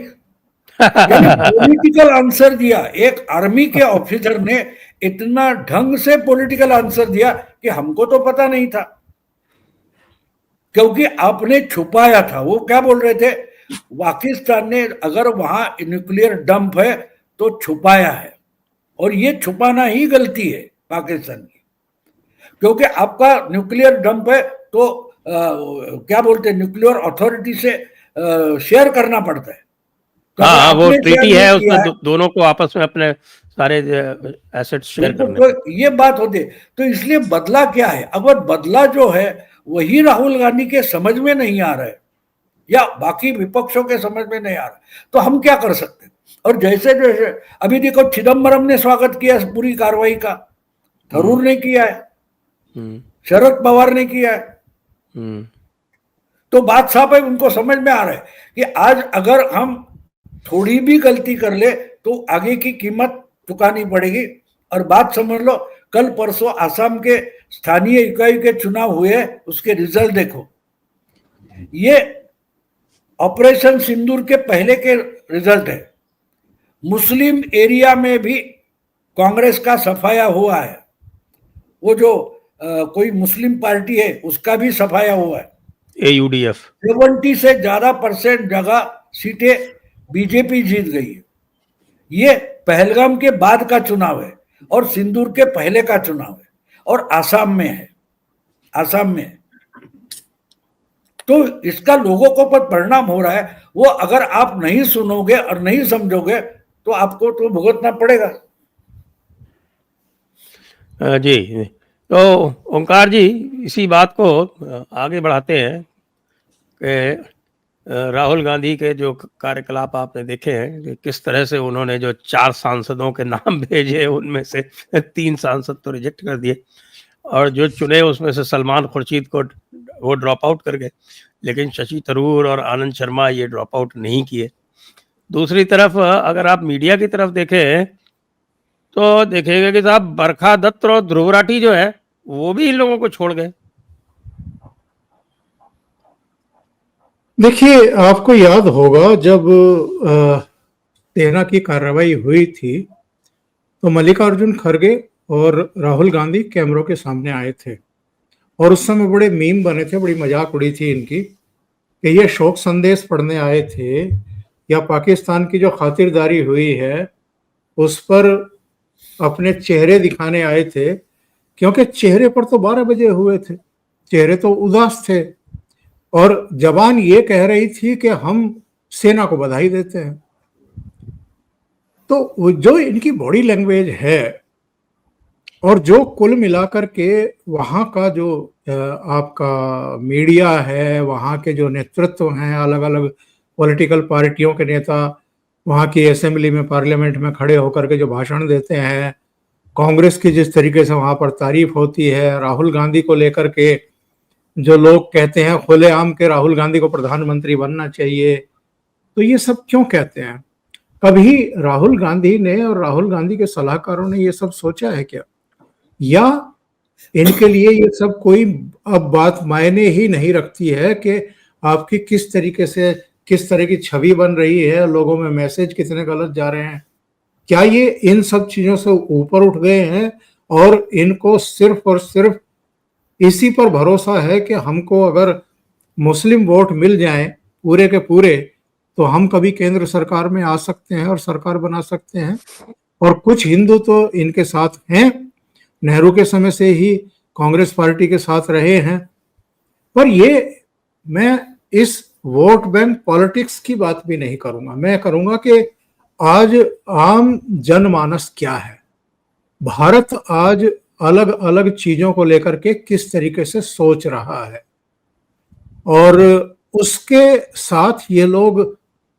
यानी पॉलिटिकल आंसर दिया। एक आर्मी के ऑफिसर ने इतना ढंग से पॉलिटिकल आंसर दिया कि हमको तो पता नहीं था, क्योंकि आपने छुपाया था। वो क्या बोल रहे थे, पाकिस्तान ने अगर वहां न्यूक्लियर डंप है तो छुपाया है, और ये छुपाना ही गलती है पाकिस्तान की, क्योंकि आपका न्यूक्लियर डंप है तो क्या बोलते हैं, न्यूक्लियर अथॉरिटी से शेयर करना पड़ता है। तो हाँ वो ट्रीटी है, उसमें दोनों को आपस में अपने सारे एसेट्स शेयर करने, तो ये बात होती है। तो इसलिए बदला क्या है, अगर बदला जो है वही राहुल गांधी के समझ में नहीं आ रहा है या बाकी विपक्षों के समझ में नहीं आ रहा, तो हम क्या कर सकते हैं। और जैसे जैसे अभी देखो, चिदम्बरम ने स्वागत किया पूरी कार्रवाई का, थरूर ने किया है, शरद पवार ने किया है। तो बात साफ है, उनको समझ में आ रहा है कि आज अगर हम थोड़ी भी गलती कर ले तो आगे की कीमत चुकानी पड़ेगी। और बात समझ लो, कल परसों आसाम के स्थानीय इकाई के चुनाव हुए, उसके रिजल्ट देखो, ये ऑपरेशन सिंदूर के पहले के रिजल्ट है। मुस्लिम एरिया में भी कांग्रेस का सफाया हुआ है, वो जो कोई मुस्लिम पार्टी है उसका भी सफाया हुआ है। AUDF 70 से ज्यादा % जगह सीटें बीजेपी जीत गई है। ये पहलगाम के बाद का चुनाव है और सिंदूर के पहले का चुनाव है, और आसाम में है, आसाम में। तो इसका लोगों को पर परिणाम हो रहा है, वो अगर आप नहीं सुनोगे और नहीं समझोगे तो आपको तो भुगतना पड़ेगा। जी, तो ओंकार जी इसी बात को आगे बढ़ाते हैं कि राहुल गांधी के जो कार्यकलाप आपने देखे हैं कि किस तरह से उन्होंने जो 4 सांसदों के नाम भेजे, उनमें से 3 सांसद तो रिजेक्ट कर दिए, और जो चुने उसमें से सलमान खुर्शीद को वो ड्रॉप आउट कर गए, लेकिन शशि थरूर और आनंद शर्मा ये ड्रॉप आउट नहीं किए। दूसरी तरफ अगर आप मीडिया की तरफ देखें तो देखेंगे कि साहब बरखा दत्त और ध्रुव राठी जो है वो भी इन लोगों को छोड़ गए। देखिए, आपको याद होगा जब सेना की कार्रवाई हुई थी तो मल्लिकार्जुन खड़गे और राहुल गांधी कैमरों के सामने आए थे, और उस समय बड़े मीम बने थे, बड़ी मजाक उड़ी थी इनकी कि ये शोक संदेश पढ़ने आए थे या पाकिस्तान की जो खातिरदारी हुई है उस पर अपने चेहरे दिखाने आए थे, क्योंकि चेहरे पर तो 12 बजे हुए थे, चेहरे तो उदास थे, और जबान ये कह रही थी कि हम सेना को बधाई देते हैं। तो जो इनकी बॉडी लैंग्वेज है और जो कुल मिलाकर के वहाँ का जो आपका मीडिया है, वहाँ के जो नेतृत्व हैं, अलग अलग पॉलिटिकल पार्टियों के नेता, वहाँ की असेंबली में, पार्लियामेंट में खड़े होकर के जो भाषण देते हैं, कांग्रेस की जिस तरीके से वहाँ पर तारीफ होती है, राहुल गांधी को लेकर के जो लोग कहते हैं खुलेआम के राहुल गांधी को प्रधानमंत्री बनना चाहिए, तो ये सब क्यों कहते हैं? कभी राहुल गांधी ने और राहुल गांधी के सलाहकारों ने ये सब सोचा है क्या? या इनके लिए ये सब कोई अब बात मायने ही नहीं रखती है कि आपकी किस तरीके से, किस तरह की छवि बन रही है, लोगों में मैसेज कितने गलत जा रहे हैं? क्या ये इन सब चीजों से ऊपर उठ गए हैं और इनको सिर्फ और सिर्फ इसी पर भरोसा है कि हमको अगर मुस्लिम वोट मिल जाए पूरे के पूरे तो हम कभी केंद्र सरकार में आ सकते हैं और सरकार बना सकते हैं? और कुछ हिंदू तो इनके साथ हैं, नेहरू के समय से ही कांग्रेस पार्टी के साथ रहे हैं। पर ये, मैं इस वोट बैंक पॉलिटिक्स की बात भी नहीं करूंगा, मैं करूंगा कि आज आम जनमानस क्या है, भारत आज अलग अलग चीजों को लेकर के किस तरीके से सोच रहा है और उसके साथ ये लोग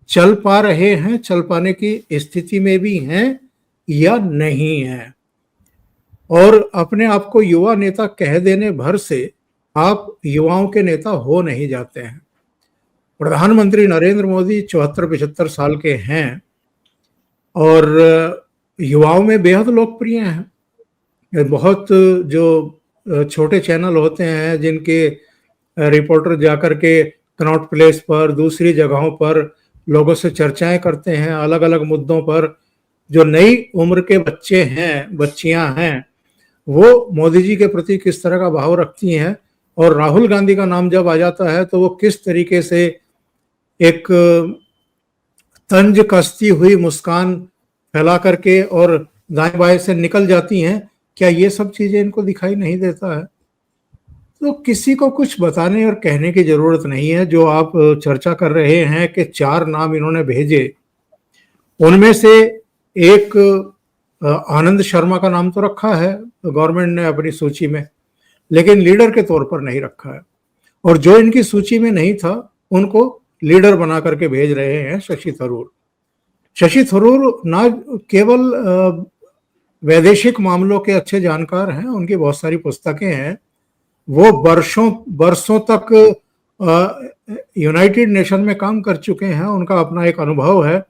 चल पा रहे हैं, चल पाने की स्थिति में भी हैं या नहीं है। और अपने आप को युवा नेता कह देने भर से आप युवाओं के नेता हो नहीं जाते हैं। प्रधानमंत्री नरेंद्र मोदी 74-75 साल के हैं और युवाओं में बेहद लोकप्रिय हैं। बहुत जो छोटे चैनल होते हैं जिनके रिपोर्टर जाकर के कनॉट प्लेस पर, दूसरी जगहों पर लोगों से चर्चाएं करते हैं अलग अलग मुद्दों पर, जो नई उम्र के बच्चे हैं, बच्चियां हैं, वो मोदी जी के प्रति किस तरह का भाव रखती हैं और राहुल गांधी का नाम जब आ जाता है तो वो किस तरीके से एक तंज कसती हुई मुस्कान फैला करके और दाएं बाएं से निकल जाती हैं। क्या ये सब चीजें इनको दिखाई नहीं देता है? तो किसी को कुछ बताने और कहने की जरूरत नहीं है। जो आप चर्चा कर रहे हैं कि 4 नाम इन्होंने भेजे, उनमें से एक आनंद शर्मा का नाम तो रखा है गवर्नमेंट ने अपनी सूची में, लेकिन लीडर के तौर पर नहीं रखा है। और जो इनकी सूची में नहीं था उनको लीडर बना करके भेज रहे हैं शशि थरूर। शशि थरूर ना केवल वैदेशिक मामलों के अच्छे जानकार हैं, उनकी बहुत सारी पुस्तकें हैं, वो बरसों तक यूनाइटेड नेशन में काम कर चुके हैं, उनका अपना एक अनुभव है।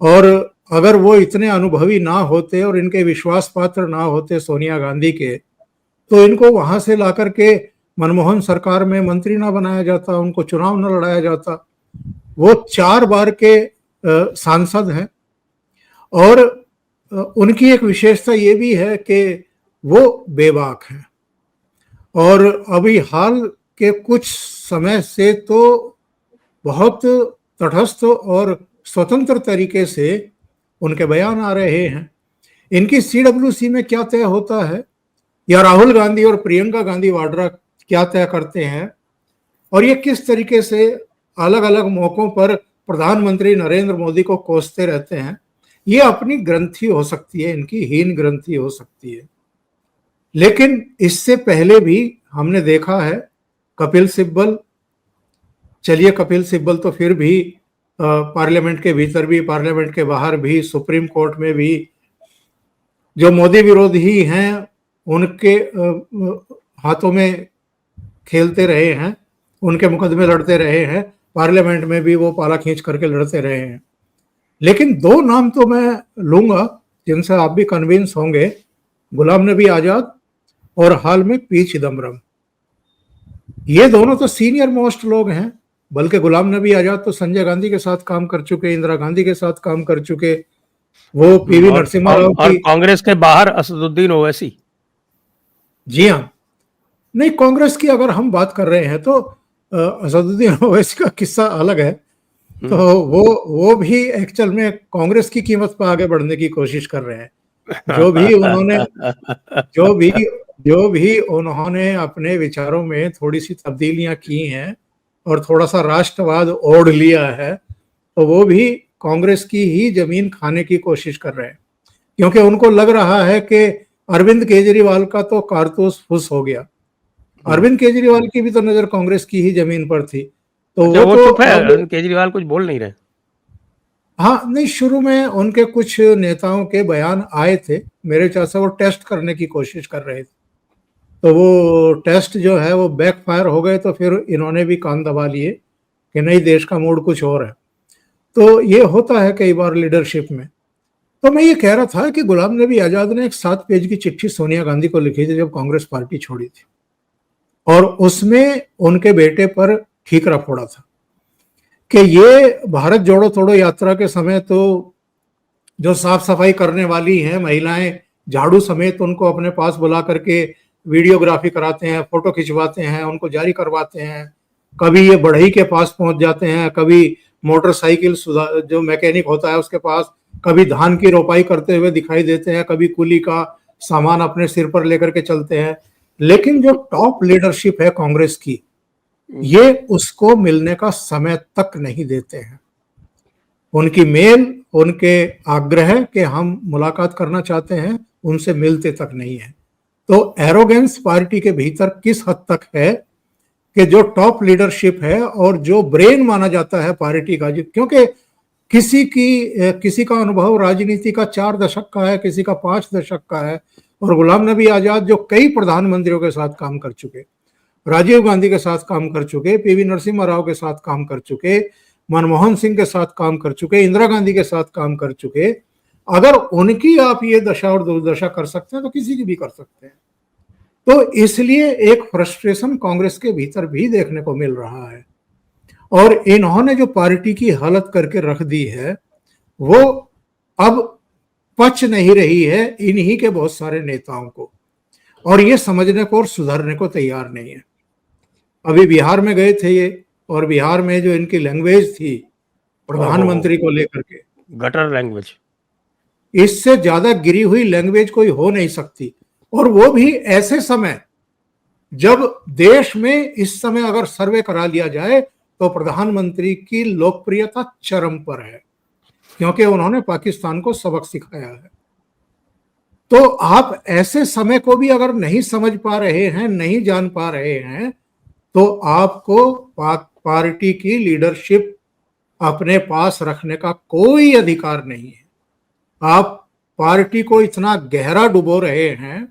और अगर वो इतने अनुभवी ना होते और इनके विश्वास पात्र ना होते सोनिया गांधी के, तो इनको वहां से लाकर के मनमोहन सरकार में मंत्री ना बनाया जाता, उनको चुनाव न लड़ाया जाता। वो 4 बार के सांसद हैं और उनकी एक विशेषता ये भी है कि वो बेबाक हैं और अभी हाल के कुछ समय से तो बहुत तटस्थ और स्वतंत्र तरीके से उनके बयान आ रहे हैं। इनकी CWC में क्या तय होता है या राहुल गांधी और प्रियंका गांधी वाड्रा क्या तय करते हैं और ये किस तरीके से अलग अलग मौकों पर प्रधानमंत्री नरेंद्र मोदी को कोसते रहते हैं, ये अपनी ग्रंथि हो सकती है, इनकी हीन ग्रंथि हो सकती है। लेकिन इससे पहले भी हमने देखा है कपिल सिब्बल, चलिए कपिल सिब्बल तो फिर भी पार्लियामेंट के भीतर भी, पार्लियामेंट के बाहर भी, सुप्रीम कोर्ट में भी जो मोदी विरोधी हैं उनके हाथों में खेलते रहे हैं, उनके मुकदमे लड़ते रहे हैं, पार्लियामेंट में भी वो पाला खींच करके लड़ते रहे हैं। लेकिन 2 नाम तो मैं लूंगा जिनसे आप भी कन्विंस होंगे, गुलाम नबी आजाद और हाल में पी चिदम्बरम। ये दोनों तो सीनियर मोस्ट लोग हैं, बल्कि गुलाम नबी आजाद तो संजय गांधी के साथ काम कर चुके, इंदिरा गांधी के साथ काम कर चुके, वो पीवी नरसिम्हा राव और कांग्रेस के बाहर असदुद्दीन ओवैसी। जी हाँ, नहीं, कांग्रेस की अगर हम बात कर रहे हैं तो असदुद्दीन ओवैसी का किस्सा अलग है। तो वो भी एक्चुअल में कांग्रेस की कीमत पर आगे बढ़ने की कोशिश कर रहे हैं। जो भी उन्होंने अपने विचारों में थोड़ी सी तब्दीलियां की हैं और थोड़ा सा राष्ट्रवाद ओढ़ लिया है, तो वो भी कांग्रेस की ही जमीन खाने की कोशिश कर रहे हैं, क्योंकि उनको लग रहा है कि अरविंद केजरीवाल का तो कारतूस फुस हो गया। अरविंद केजरीवाल की भी तो नजर कांग्रेस की ही जमीन पर थी, तो वो चुप है, अरविंद केजरीवाल कुछ बोल नहीं रहे। हाँ नहीं, शुरू में उनके कुछ नेताओं के बयान आए थे, मेरे ख्याल से वो टेस्ट करने की कोशिश कर रहे थे, तो वो टेस्ट जो है वो बैकफायर हो गए, तो फिर इन्होंने भी कान दबा लिए कि नहीं, देश का मूड कुछ और है। तो ये होता है कई बार लीडरशिप में। तो मैं ये कह रहा था कि गुलाम नबी आजाद ने एक 7 पेज की चिट्ठी सोनिया गांधी को लिखी थी जब कांग्रेस पार्टी छोड़ी थी, और उसमें उनके बेटे पर ठीकरा फोड़ा था कि ये भारत जोड़ो तोड़ो यात्रा के समय तो जो साफ सफाई करने वाली हैं महिलाएं, झाड़ू समेत उनको अपने पास बुला करके वीडियोग्राफी कराते हैं, फोटो खिंचवाते हैं, उनको जारी करवाते हैं। कभी ये बढ़ई के पास पहुंच जाते हैं, कभी मोटरसाइकिल जो मैकेनिक होता है उसके पास, कभी धान की रोपाई करते हुए दिखाई देते हैं, कभी कुली का सामान अपने सिर पर लेकर के चलते हैं। लेकिन जो टॉप लीडरशिप है कांग्रेस की, ये उसको मिलने का समय तक नहीं देते हैं। उनकी मेल, उनके आग्रह कि हम मुलाकात करना चाहते हैं, उनसे मिलते तक नहीं है। तो एरोगेंस पार्टी के भीतर किस हद तक है कि जो टॉप लीडरशिप है और जो ब्रेन माना जाता है पार्टी का, क्योंकि किसी का अनुभव राजनीति का 4 दशक का है, किसी का 5 दशक का है, और गुलाम नबी आजाद जो कई प्रधानमंत्रियों के साथ काम कर चुके, राजीव गांधी के साथ काम कर चुके, पीवी नरसिम्हा राव के साथ काम कर चुके, मनमोहन सिंह के साथ काम कर चुके, इंदिरा गांधी के साथ काम कर चुके, अगर उनकी आप ये दशा और दुर्दशा कर सकते हैं तो किसी की भी कर सकते हैं। तो इसलिए एक फ्रस्ट्रेशन कांग्रेस के भीतर भी देखने को मिल रहा है, और इन्होंने जो पार्टी की हालत करके रख दी है वो अब पच नहीं रही है इन्हीं के बहुत सारे नेताओं को, और ये समझने को और सुधरने को तैयार नहीं है। अभी बिहार में गए थे ये, और बिहार में जो इनकी लैंग्वेज थी प्रधानमंत्री को लेकर के, गटर लैंग्वेज, इससे ज्यादा गिरी हुई लैंग्वेज कोई हो नहीं सकती। और वो भी ऐसे समय जब देश में इस समय अगर सर्वे करा लिया जाए तो प्रधानमंत्री की लोकप्रियता चरम पर है, क्योंकि उन्होंने पाकिस्तान को सबक सिखाया है। तो आप ऐसे समय को भी अगर नहीं समझ पा रहे हैं, नहीं जान पा रहे हैं, तो आपको पार्टी की लीडरशिप अपने पास रखने का कोई अधिकार नहीं है। आप पार्टी को इतना गहरा डुबो रहे हैं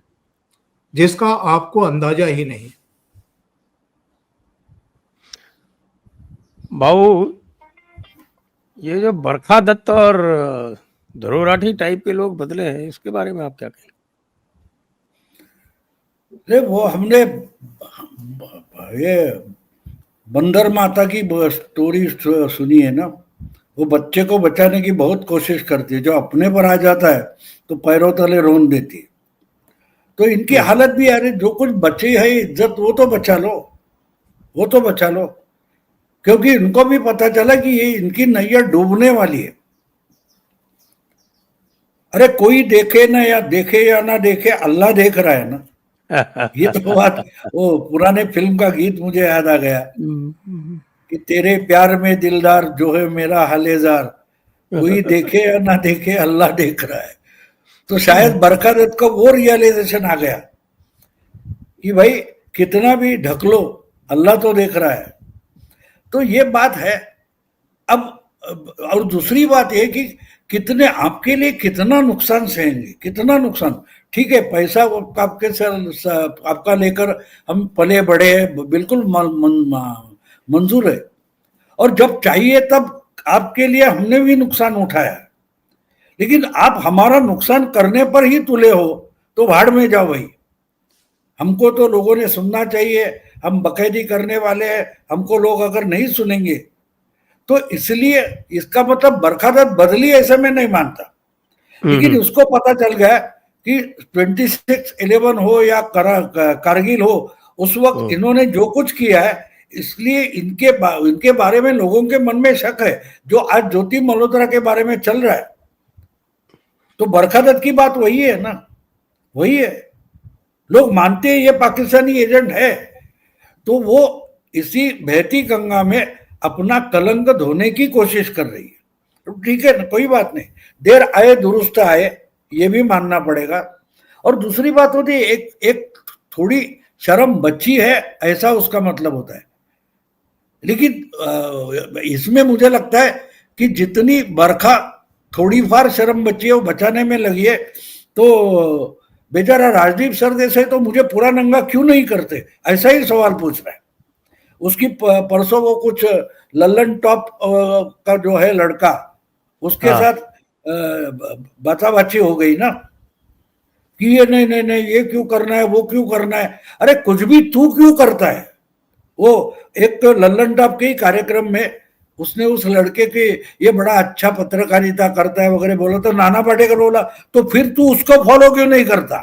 जिसका आपको अंदाजा ही नहीं। भाऊ, ये जो बरखा दत्त और ध्रुव राठी टाइप के लोग बदले हैं, इसके बारे में आप क्या कहें? अरे वो हमने ये बंदर माता की स्टोरी सुनी है ना, वो बच्चे को बचाने की बहुत कोशिश करती है, जो अपने पर आ जाता है तो पैरों तले रोन देती है। तो इनकी हालत भी, अरे जो कुछ बची है इज्जत वो तो बचा लो, वो तो बचा लो, क्योंकि इनको भी पता चला कि ये इनकी नैया डूबने वाली है। अरे कोई देखे ना या ना देखे, अल्लाह देख रहा है ना। ये तो बात, वो पुराने फिल्म का गीत मुझे याद आ गया कि तेरे प्यार में दिलदार जो है मेरा हालेजार, कोई देखे या ना देखे अल्लाह देख रहा है। तो शायद बरखा दत्त को वो रियलाइजेशन आ गया कि भाई कितना भी ढक लो अल्लाह तो देख रहा है। तो ये बात है। अब और दूसरी बात ये कि कितने आपके लिए कितना नुकसान सहेंगे, कितना नुकसान। ठीक है, पैसा आपके आपका लेकर हम पले बढ़े हैं, बिल्कुल मंजूर है, और जब चाहिए तब आपके लिए हमने भी नुकसान उठाया, लेकिन आप हमारा नुकसान करने पर ही तुले हो तो भाड़ में जाओ भाई। हमको तो लोगों ने सुनना चाहिए, हम बकैदी करने वाले हैं, हमको लोग अगर नहीं सुनेंगे तो इसलिए इसका मतलब बरखा दत्त बदली ऐसा मैं नहीं मानता, लेकिन उसको पता चल गया कि 26/11 हो या कारगिल हो, उस वक्त इन्होंने जो कुछ किया है, इसलिए इनके बारे में लोगों के मन में शक है, जो आज ज्योति मल्होत्रा के बारे में चल रहा है। तो बरखा दत्त की बात वही है ना, वही है। लोग मानते हैं ये पाकिस्तानी एजेंट है, तो वो इसी बहती गंगा में अपना कलंक धोने की कोशिश कर रही है। ठीक है ना, कोई बात नहीं, देर आए दुरुस्त आए, ये भी मानना पड़ेगा। और दूसरी बात होती है, एक थोड़ी शर्म बची है ऐसा उसका मतलब होता है। लेकिन इसमें मुझे लगता है कि जितनी बरखा थोड़ी फार शर्म बची है वो बचाने में लगी है, तो बेचारा राजदीप सरदेसाई तो मुझे पूरा नंगा क्यों नहीं करते, ऐसा ही सवाल पूछ रहा है। उसकी परसों वो कुछ लल्लन टॉप का जो है लड़का, उसके हाँ। साथ बाचाबाची हो गई ना कि ये नहीं नहीं नहीं ये क्यों करना है, वो क्यों करना है। अरे कुछ भी तू क्यों करता है। वो एक तो लल्लन टॉप के ही कार्यक्रम में उसने उस लड़के के ये बड़ा अच्छा पत्रकारिता करता है वगैरह बोला, तो नाना पाटेकर बोला तो फिर तू उसको फॉलो क्यों नहीं करता।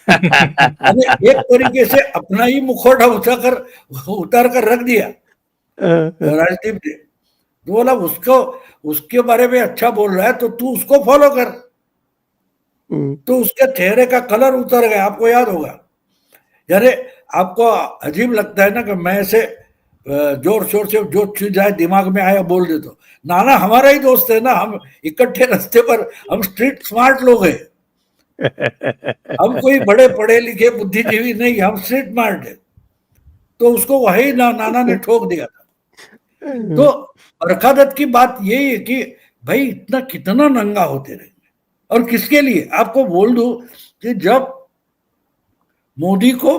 अरे एक तरीके से अपना ही मुखौटा उतार कर रख दिया राजदीप ने। तो बोला उसको उसके बारे में अच्छा बोल रहा है तो तू उसको फॉलो कर। तो उसके चेहरे का कलर उतर गया, आपको याद होगा। यानी आपको अजीब लगता है ना कि मैं ऐसे जोर शोर से जो चीज जाए दिमाग में आया बोल देता हूँ। नाना हमारा ही दोस्त है ना, हम इकट्ठे रास्ते पर, हम स्ट्रीट स्मार्ट लोग हैं, हम कोई बड़े पढ़े लिखे बुद्धिजीवी नहीं, हम स्ट्रीट स्मार्ट है। तो उसको वही नाना ने ठोक दिया था। तो बरखा दत्त की बात यही है कि भाई इतना कितना नंगा होते रहेंगे और किसके लिए। आपको बोल दूं कि जब मोदी को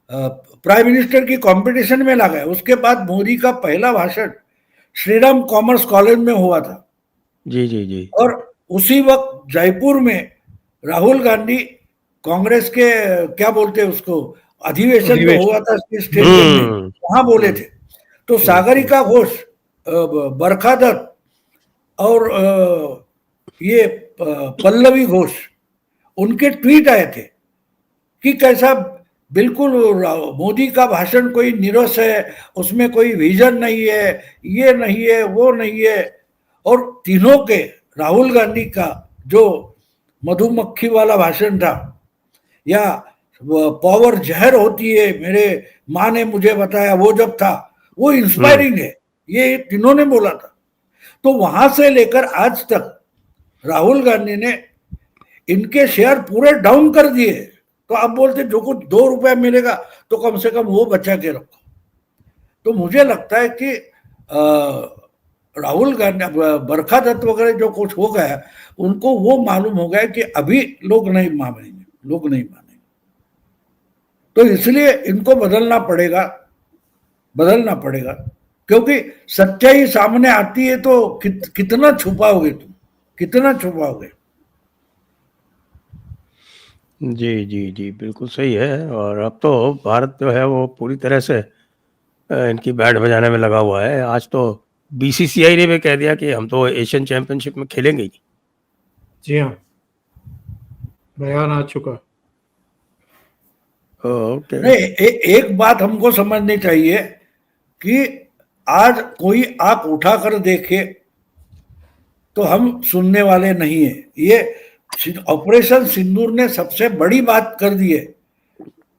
प्राइम मिनिस्टर की कंपटीशन में लगा है, उसके बाद मोदी का पहला भाषण श्रीराम कॉमर्स कॉलेज में हुआ था। जी जी जी। और उसी वक्त जयपुर में राहुल गांधी कांग्रेस के क्या बोलते हैं उसको अधिवेशन जो हुआ था स्टेडियम में, वहां बोले थे। तो सागरिका घोष, बरखा दत्त और ये पल्लवी घोष, उनके ट्वीट आए थे कि कैसा बिल्कुल मोदी का भाषण कोई निरस है, उसमें कोई विजन नहीं है, ये नहीं है वो नहीं है। और तीनों के, राहुल गांधी का जो मधुमक्खी वाला भाषण था, या पावर जहर होती है मेरे माँ ने मुझे बताया, वो जब था वो इंस्पायरिंग है, ये तीनों ने बोला था। तो वहां से लेकर आज तक राहुल गांधी ने इनके शेयर पूरे डाउन कर दिए। तो आप बोलते जो कुछ 2 रुपया मिलेगा तो कम से कम वो बचा के रखो। तो मुझे लगता है कि राहुल गांधी, बरखा दत्त वगैरह जो कुछ हो गया, उनको वो मालूम हो गया कि अभी लोग नहीं मानेंगे, लोग नहीं मानेंगे। तो इसलिए इनको बदलना पड़ेगा, क्योंकि सच्चाई सामने आती है तो कितना छुपाओगे तुम, कितना छुपाओगे। जी जी जी, बिल्कुल सही है। और अब तो भारत जो है वो पूरी तरह से इनकी बैंड बजाने में लगा हुआ है। आज तो बीसीसीआई ने भी कह दिया कि हम तो एशियन चैंपियनशिप में खेलेंगे ही। जी हाँ, बयान आ चुका। ओके। नहीं, एक बात हमको समझनी चाहिए कि आज कोई आंख उठाकर देखे तो हम सुनने वाले नहीं है। ये ऑपरेशन सिंदूर ने सबसे बड़ी बात कर दी है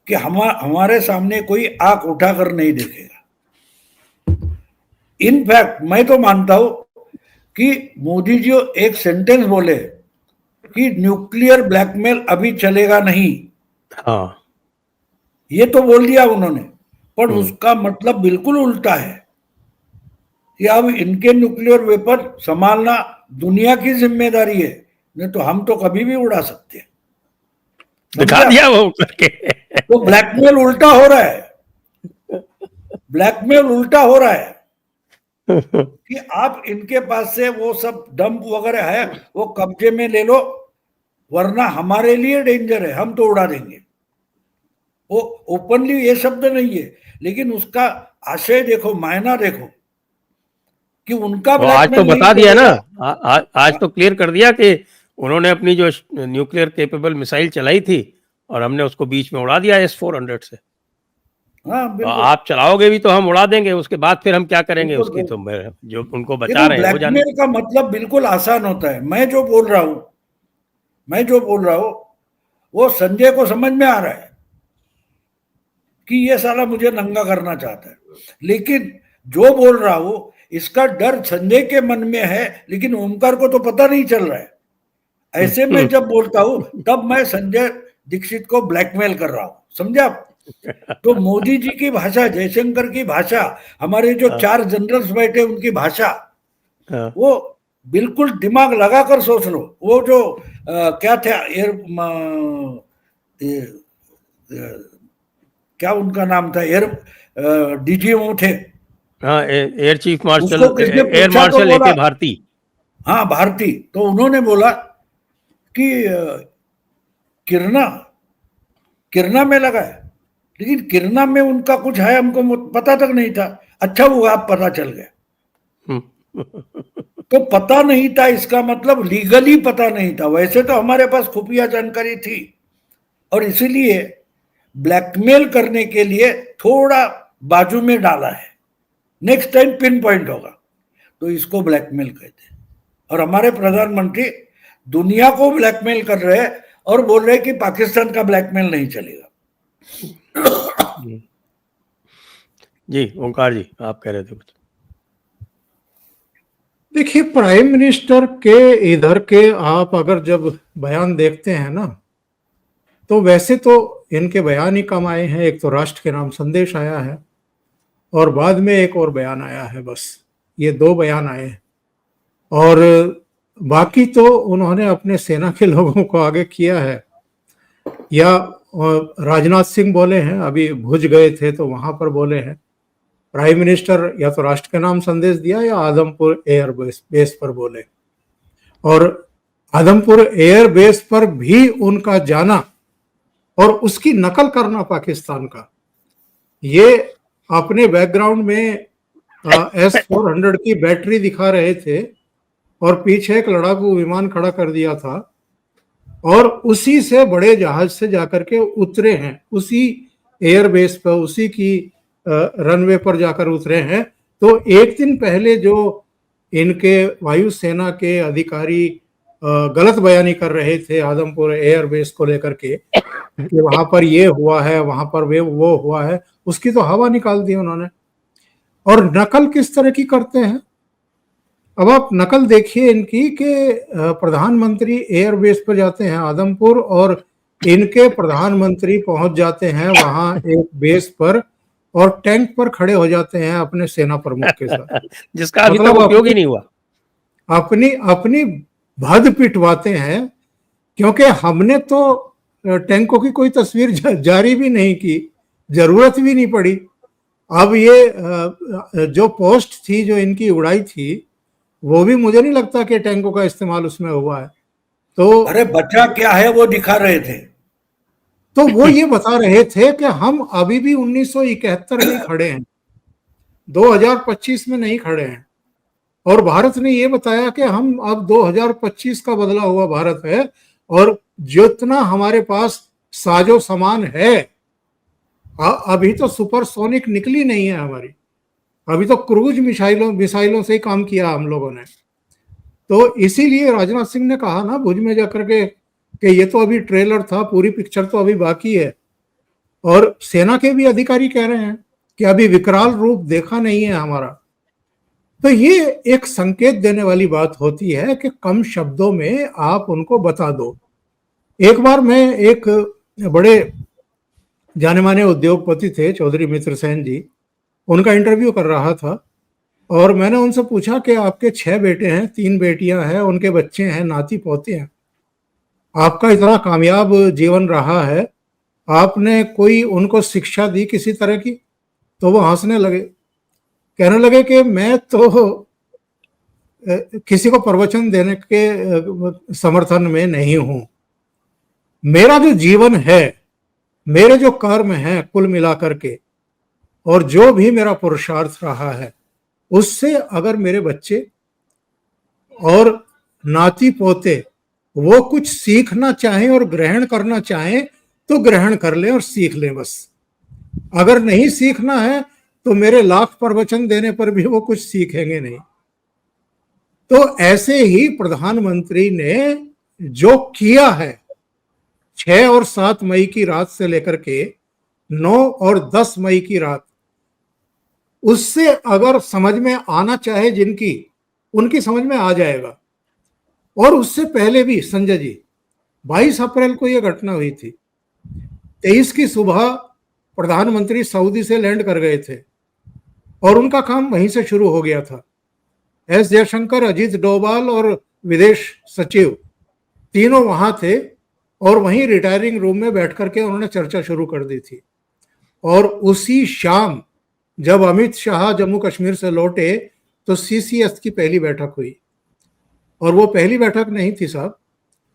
कि हमारे सामने कोई आंख उठाकर नहीं देखेगा। इनफैक्ट मैं तो मानता हूं कि मोदी जी एक सेंटेंस बोले कि न्यूक्लियर ब्लैकमेल अभी चलेगा नहीं। हाँ, ये तो बोल दिया उन्होंने, पर उसका मतलब बिल्कुल उल्टा है कि अब इनके न्यूक्लियर वेपन संभालना दुनिया की जिम्मेदारी है, नहीं तो हम तो कभी भी उड़ा सकते हैं। दिखा दिया वो करके। तो ब्लैकमेल उल्टा हो रहा है, ब्लैकमेल उल्टा हो रहा है कि आप इनके पास से वो सब डंप वगैरह है वो कब्जे में ले लो, वरना हमारे लिए डेंजर है, हम तो उड़ा देंगे। वो ओपनली ये शब्द नहीं है, लेकिन उसका आशय देखो, मायना देखो कि उनका तो आज तो ब्लैकमेल बता नहीं दिया ना, चलेगा। आज तो क्लियर कर दिया कि उन्होंने अपनी जो न्यूक्लियर केपेबल मिसाइल चलाई थी और हमने उसको बीच में उड़ा दिया S-400 से। हाँ बिल्कुल, आप चलाओगे भी तो हम उड़ा देंगे, उसके बाद फिर हम क्या करेंगे बिल्कुल, उसकी। तो जो उनको बचा देखो रहे हैं वो जाने। ब्लैकमेल का मतलब बिल्कुल आसान होता है। मैं जो बोल रहा हूं वो संजय को समझ में आ रहा है कि ये साला मुझे नंगा करना चाहता है, लेकिन जो बोल रहा हूं इसका डर संजय के मन में है, लेकिन ओमकार को तो पता नहीं चल रहा है। ऐसे में जब बोलता हूं तब मैं संजय दीक्षित को ब्लैकमेल कर रहा हूं, समझे आप। तो मोदी जी की भाषा, जयशंकर की भाषा, हमारे जो 4 जनरल्स बैठे उनकी भाषा, हाँ, वो बिल्कुल दिमाग लगाकर सोच लो। वो जो क्या थे एयर क्या उनका नाम था, एयर डीजीएमओ थे, हाँ, एयर चीफ मार्शल, उसको किसने एयर पूछा तो मार्शल बोला, AK भारती। हाँ भारती, तो उन्होंने बोला कि किरना किरना में लगा है, लेकिन किरना में उनका कुछ है हमको पता तक नहीं था। अच्छा हुआ आप पता चल गया। हम्म, तो पता नहीं था इसका मतलब लीगली पता नहीं था, वैसे तो हमारे पास खुफिया जानकारी थी, और इसीलिए ब्लैकमेल करने के लिए थोड़ा बाजू में डाला है, नेक्स्ट टाइम पिन पॉइंट होगा, तो इसको ब्लैकमेल कहते हैं। और हमारे प्रधानमंत्री दुनिया को ब्लैकमेल कर रहे हैं और बोल रहे हैं कि पाकिस्तान का ब्लैकमेल नहीं चलेगा। जी ओंकार जी, आप कह रहे थे कुछ। देखिए, प्राइम मिनिस्टर के इधर के आप अगर जब बयान देखते हैं ना, तो वैसे तो इनके बयान ही कम आए हैं। एक तो राष्ट्र के नाम संदेश आया है और बाद में एक और बयान आया है, बस ये 2 बयान आए हैं। और बाकी तो उन्होंने अपने सेना के लोगों को आगे किया है, या राजनाथ सिंह बोले हैं, अभी भुज गए थे तो वहां पर बोले हैं। प्राइम मिनिस्टर या तो राष्ट्र के नाम संदेश दिया या आदमपुर एयर बेस पर बोले, और आदमपुर एयर बेस पर भी उनका जाना और उसकी नकल करना पाकिस्तान का, ये अपने बैकग्राउंड में S-400 की बैटरी दिखा रहे थे और पीछे एक लड़ाकू विमान खड़ा कर दिया था, और उसी से बड़े जहाज से जाकर के उतरे हैं, उसी एयरबेस पर, उसी की रनवे पर जाकर उतरे हैं। तो एक दिन पहले जो इनके वायुसेना के अधिकारी गलत बयानी कर रहे थे आदमपुर एयरबेस को लेकर के कि वहां पर ये हुआ है, वहां पर वो हुआ है, उसकी तो हवा निकाल दी उन्होंने। और नकल किस तरह की करते हैं, अब आप नकल देखिए इनकी कि प्रधानमंत्री एयरबेस पर जाते हैं आदमपुर, और इनके प्रधानमंत्री पहुंच जाते हैं वहां एक बेस पर और टैंक पर खड़े हो जाते हैं अपने सेना प्रमुख के साथ। जिसका अभी तक मतलब उपयोग ही नहीं हुआ। अपनी अपनी भद पिटवाते हैं, क्योंकि हमने तो टैंकों की कोई तस्वीर जारी भी नहीं की, जरूरत भी नहीं पड़ी। अब ये जो पोस्ट थी जो इनकी उड़ाई थी, वो भी मुझे नहीं लगता कि टैंकों का इस्तेमाल उसमें हुआ है। तो अरे बचा क्या है वो दिखा रहे थे। तो वो ये बता रहे थे कि हम अभी भी 1971 में खड़े हैं, 2025 में नहीं खड़े हैं। और भारत ने ये बताया कि हम अब 2025 का बदला हुआ भारत है, और जितना हमारे पास साजो सामान है, अभी तो सुपरसोनिक निकली नहीं है हमारी, अभी तो क्रूज मिसाइलों से ही काम किया हम लोगों ने। तो इसीलिए राजनाथ सिंह ने कहा ना भुज में जाकर के कि ये तो अभी ट्रेलर था, पूरी पिक्चर तो अभी बाकी है। और सेना के भी अधिकारी कह रहे हैं कि अभी विकराल रूप देखा नहीं है हमारा। तो ये एक संकेत देने वाली बात होती है कि कम शब्दों में आप उनको बता दो। एक बार मैं एक बड़े जाने माने उद्योगपति थे, चौधरी मित्र सेन जी, उनका इंटरव्यू कर रहा था, और मैंने उनसे पूछा कि आपके 6 बेटे हैं, 3 बेटियां हैं, उनके बच्चे हैं, नाती पोते हैं, आपका इतना कामयाब जीवन रहा है, आपने कोई उनको शिक्षा दी किसी तरह की? तो वो हंसने लगे, कहने लगे कि मैं तो किसी को प्रवचन देने के समर्थन में नहीं हूं। मेरा जो जीवन है, मेरे जो कर्म हैं कुल मिलाकर के, और जो भी मेरा पुरुषार्थ रहा है, उससे अगर मेरे बच्चे और नाती पोते वो कुछ सीखना चाहें और ग्रहण करना चाहें तो ग्रहण कर लें और सीख लें बस। अगर नहीं सीखना है तो मेरे लाख प्रवचन देने पर भी वो कुछ सीखेंगे नहीं। तो ऐसे ही प्रधानमंत्री ने जो किया है 6 और 7 मई की रात से लेकर के 9 और 10 मई की रात, उससे अगर समझ में आना चाहे जिनकी, उनकी समझ में आ जाएगा। और उससे पहले भी संजय जी, 22 अप्रैल को यह घटना हुई थी। 23 की सुबह प्रधानमंत्री सऊदी से लैंड कर गए थे और उनका काम वहीं से शुरू हो गया था। एस जयशंकर, अजीत डोभाल और विदेश सचिव तीनों वहां थे और वहीं रिटायरिंग रूम में बैठ करके उन्होंने चर्चा शुरू कर दी थी। और उसी शाम जब अमित शाह जम्मू कश्मीर से लौटे तो सीसीएस की पहली बैठक हुई, और वो पहली बैठक नहीं थी साहब,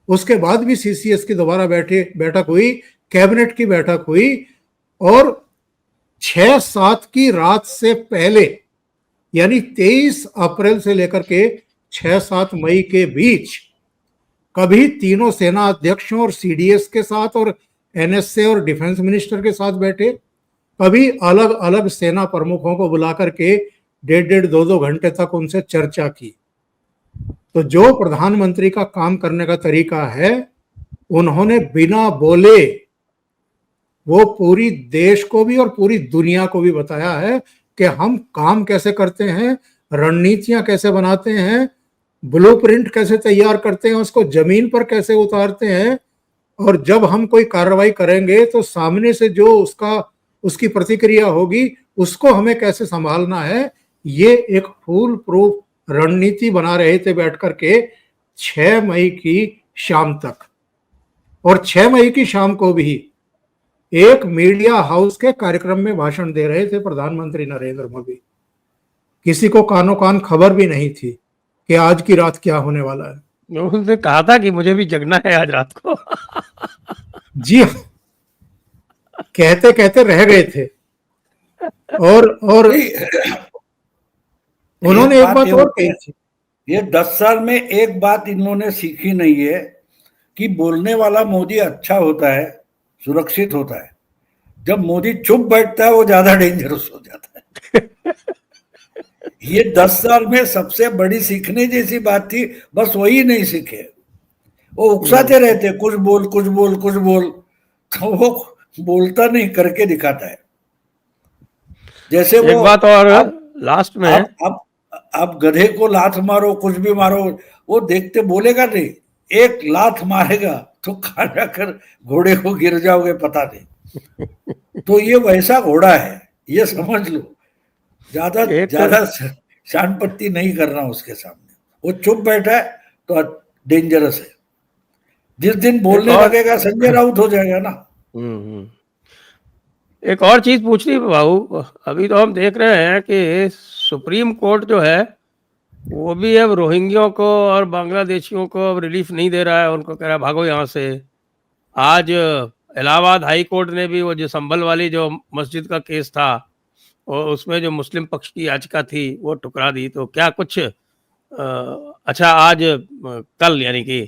उसके बाद भी सीसीएस की दोबारा बैठक हुई, कैबिनेट की बैठक हुई, और 6-7 की रात से पहले यानी 23 अप्रैल से लेकर के 6-7 मई के बीच कभी तीनों सेना अध्यक्षों और सीडीएस के साथ और एनएसए और डिफेंस मिनिस्टर के साथ बैठे, कभी अलग अलग सेना प्रमुखों को बुला करके 1.5-2 घंटे तक उनसे चर्चा की। तो जो प्रधानमंत्री का काम करने का तरीका है, उन्होंने बिना बोले वो पूरी देश को भी और पूरी दुनिया को भी बताया है कि हम काम कैसे करते हैं, रणनीतियां कैसे बनाते हैं, ब्लूप्रिंट कैसे तैयार करते हैं, उसको जमीन पर कैसे उतारते हैं, और जब हम कोई कार्रवाई करेंगे तो सामने से जो उसकी प्रतिक्रिया होगी उसको हमें कैसे संभालना है। ये एक फूल प्रूफ रणनीति बना रहे थे बैठ करके 6 मई की शाम तक। और 6 मई की शाम को भी एक मीडिया हाउस के कार्यक्रम में भाषण दे रहे थे प्रधानमंत्री नरेंद्र मोदी। किसी को कानों कान खबर भी नहीं थी कि आज की रात क्या होने वाला है। उसने कहा था कि मुझे भी जगना है आज रात को। जी, कहते कहते रह गए थे। और उन्होंने एक बात और कही थी, ये 10 साल में एक बात इन्होंने सीखी नहीं है कि बोलने वाला मोदी अच्छा होता है, सुरक्षित होता है। जब मोदी चुप बैठता है वो ज्यादा डेंजरस हो जाता है। ये 10 साल में सबसे बड़ी सीखने जैसी बात थी, बस वही नहीं सीखे। वो उकसाते रहते, कुछ बोल कुछ बोल कुछ बोल, तो वो बोलता नहीं, करके दिखाता है। जैसे एक वो बात और लास्ट में आप गधे को लात मारो, कुछ भी मारो, वो देखते बोलेगा नहीं, एक लात मारेगा तो कहाँ जाकर घोड़े को गिर जाओगे पता नहीं। तो ये वैसा घोड़ा है, ये समझ लो। ज्यादा शानपत्ती नहीं करना उसके सामने। वो चुप बैठा है तो डेंजरस है। जिस दिन बोलने लगेगा संजय राउत हो जाएगा ना। एक और चीज पूछनी बाबू, अभी तो हम देख रहे हैं कि सुप्रीम कोर्ट जो है वो भी अब रोहिंग्यों को और बांग्लादेशियों को अब रिलीफ नहीं दे रहा है, उनको कह रहा है भागो यहाँ से। आज इलाहाबाद हाई कोर्ट ने भी वो जो संभल वाली जो मस्जिद का केस था, और उसमें जो मुस्लिम पक्ष की याचिका थी वो ठुकरा दी। तो क्या कुछ अच्छा आज कल यानी कि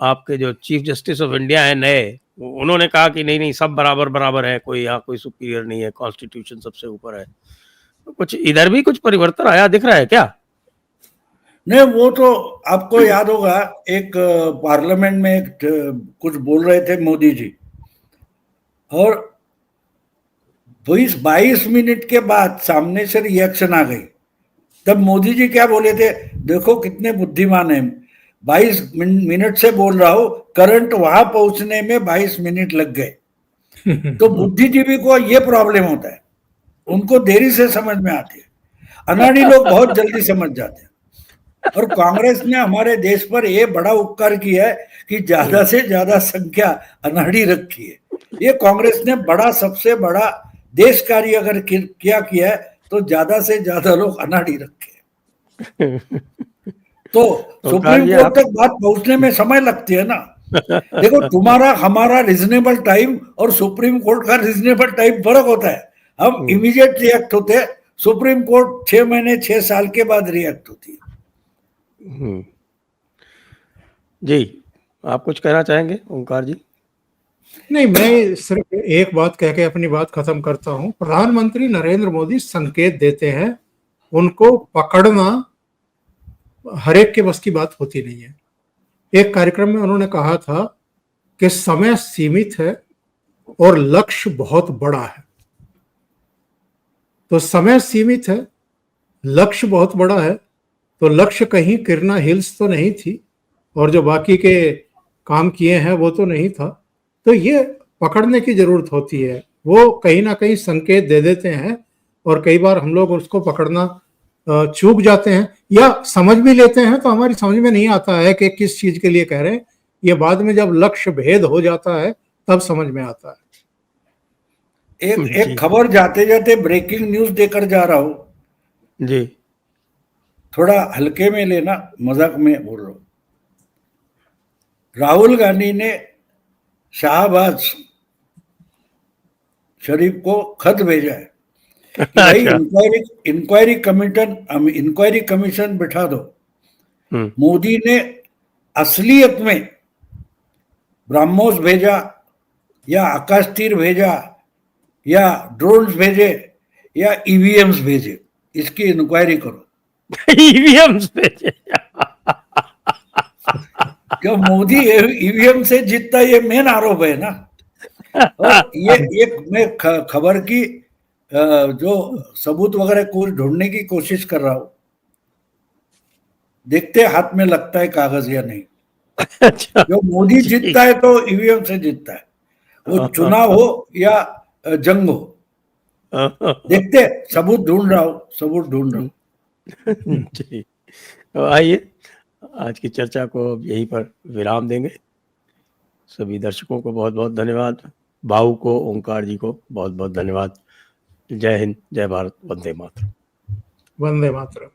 आपके जो चीफ जस्टिस ऑफ इंडिया है नए, उन्होंने कहा कि नहीं सब बराबर बराबर है, कोई यहाँ कोई सुपीरियर नहीं है, कॉन्स्टिट्यूशन सबसे ऊपर है। तो कुछ इधर भी कुछ परिवर्तन आया दिख रहा है क्या? नहीं, वो तो आपको याद होगा एक पार्लियामेंट में कुछ बोल रहे थे मोदी जी, और 22 मिनट के बाद सामने से रिएक्शन आ गई। तब मोदी जी क्या बोले थे, देखो कितने बुद्धिमान है, 22 मिनट से बोल रहा हूं, करंट वहां पहुंचने में 22 मिनट लग गए। तो बुद्धिजीवी को ये प्रॉब्लम होता है, उनको देरी से समझ में आती है। अनाड़ी लोग बहुत जल्दी समझ जाते हैं। और कांग्रेस ने हमारे देश पर यह बड़ा उपकार किया है कि ज्यादा से ज्यादा संख्या अनाड़ी रखी है। ये कांग्रेस ने सबसे बड़ा देश कार्य अगर किया है तो ज्यादा से ज्यादा लोग अनाड़ी रखे। तो सुप्रीम कोर्ट तक बात पहुंचने में समय लगती है ना। देखो, तुम्हारा हमारा रीजनेबल टाइम और सुप्रीम कोर्ट का रीजनेबल टाइम फर्क होता है। हम इमीडिएट रिएक्ट होते हैं, सुप्रीम कोर्ट 6 महीने 6 साल के बाद रिएक्ट होती है। जी, आप कुछ कहना चाहेंगे ओंकार जी? नहीं, मैं सिर्फ एक बात कह के अपनी बात खत्म करता हूं। प्रधानमंत्री नरेंद्र मोदी संकेत देते हैं, उनको पकड़ना हर एक के बस की बात होती नहीं है। एक कार्यक्रम में उन्होंने कहा था कि समय सीमित है और लक्ष्य बहुत बड़ा है। तो समय सीमित है, लक्ष्य बहुत बड़ा है, तो लक्ष्य कहीं किरना हिल्स तो नहीं थी, और जो बाकी के काम किए हैं वो तो नहीं था। तो ये पकड़ने की जरूरत होती है। वो कहीं ना कहीं संकेत दे देते हैं और कई बार हम लोग उसको पकड़ना चूक जाते हैं या समझ भी लेते हैं तो हमारी समझ में नहीं आता है कि किस चीज के लिए कह रहे हैं। ये बाद में जब लक्ष्य भेद हो जाता है तब समझ में आता है। एक खबर जाते जाते ब्रेकिंग न्यूज देकर जा रहा हूं जी, थोड़ा हल्के में लेना, मजाक में बोल रहा हूं। राहुल गांधी ने शाहबाज शरीफ को खत भेजा है कि भाई इंक्वायरी कमीशन बिठा दो। मोदी ने असलियत में ब्रह्मोस भेजा या आकाश तीर भेजा या ड्रोन्स भेजे या ईवीएम्स भेजे, इसकी इंक्वायरी करो। ईवीएम्स भेजे। क्यों मोदी ईवीएम से जीतता, ये मेन आरोप है ना। और ये एक मैं खबर की जो सबूत वगैरह को ढूंढने की कोशिश कर रहा हूं, देखते हाथ में लगता है कागज या नहीं। अच्छा, जो मोदी जीतता है तो ईवीएम से जीतता है, वो चुनाव हो या जंग हो। देखते, सबूत ढूंढ रहा हूं। जी, तो आइए आज की चर्चा को यहीं पर विराम देंगे। सभी दर्शकों को बहुत बहुत धन्यवाद, भाऊ को, ओंकार जी को बहुत बहुत धन्यवाद। जय हिंद, जय भारत, वंदे मातरम। वंदे मातरम।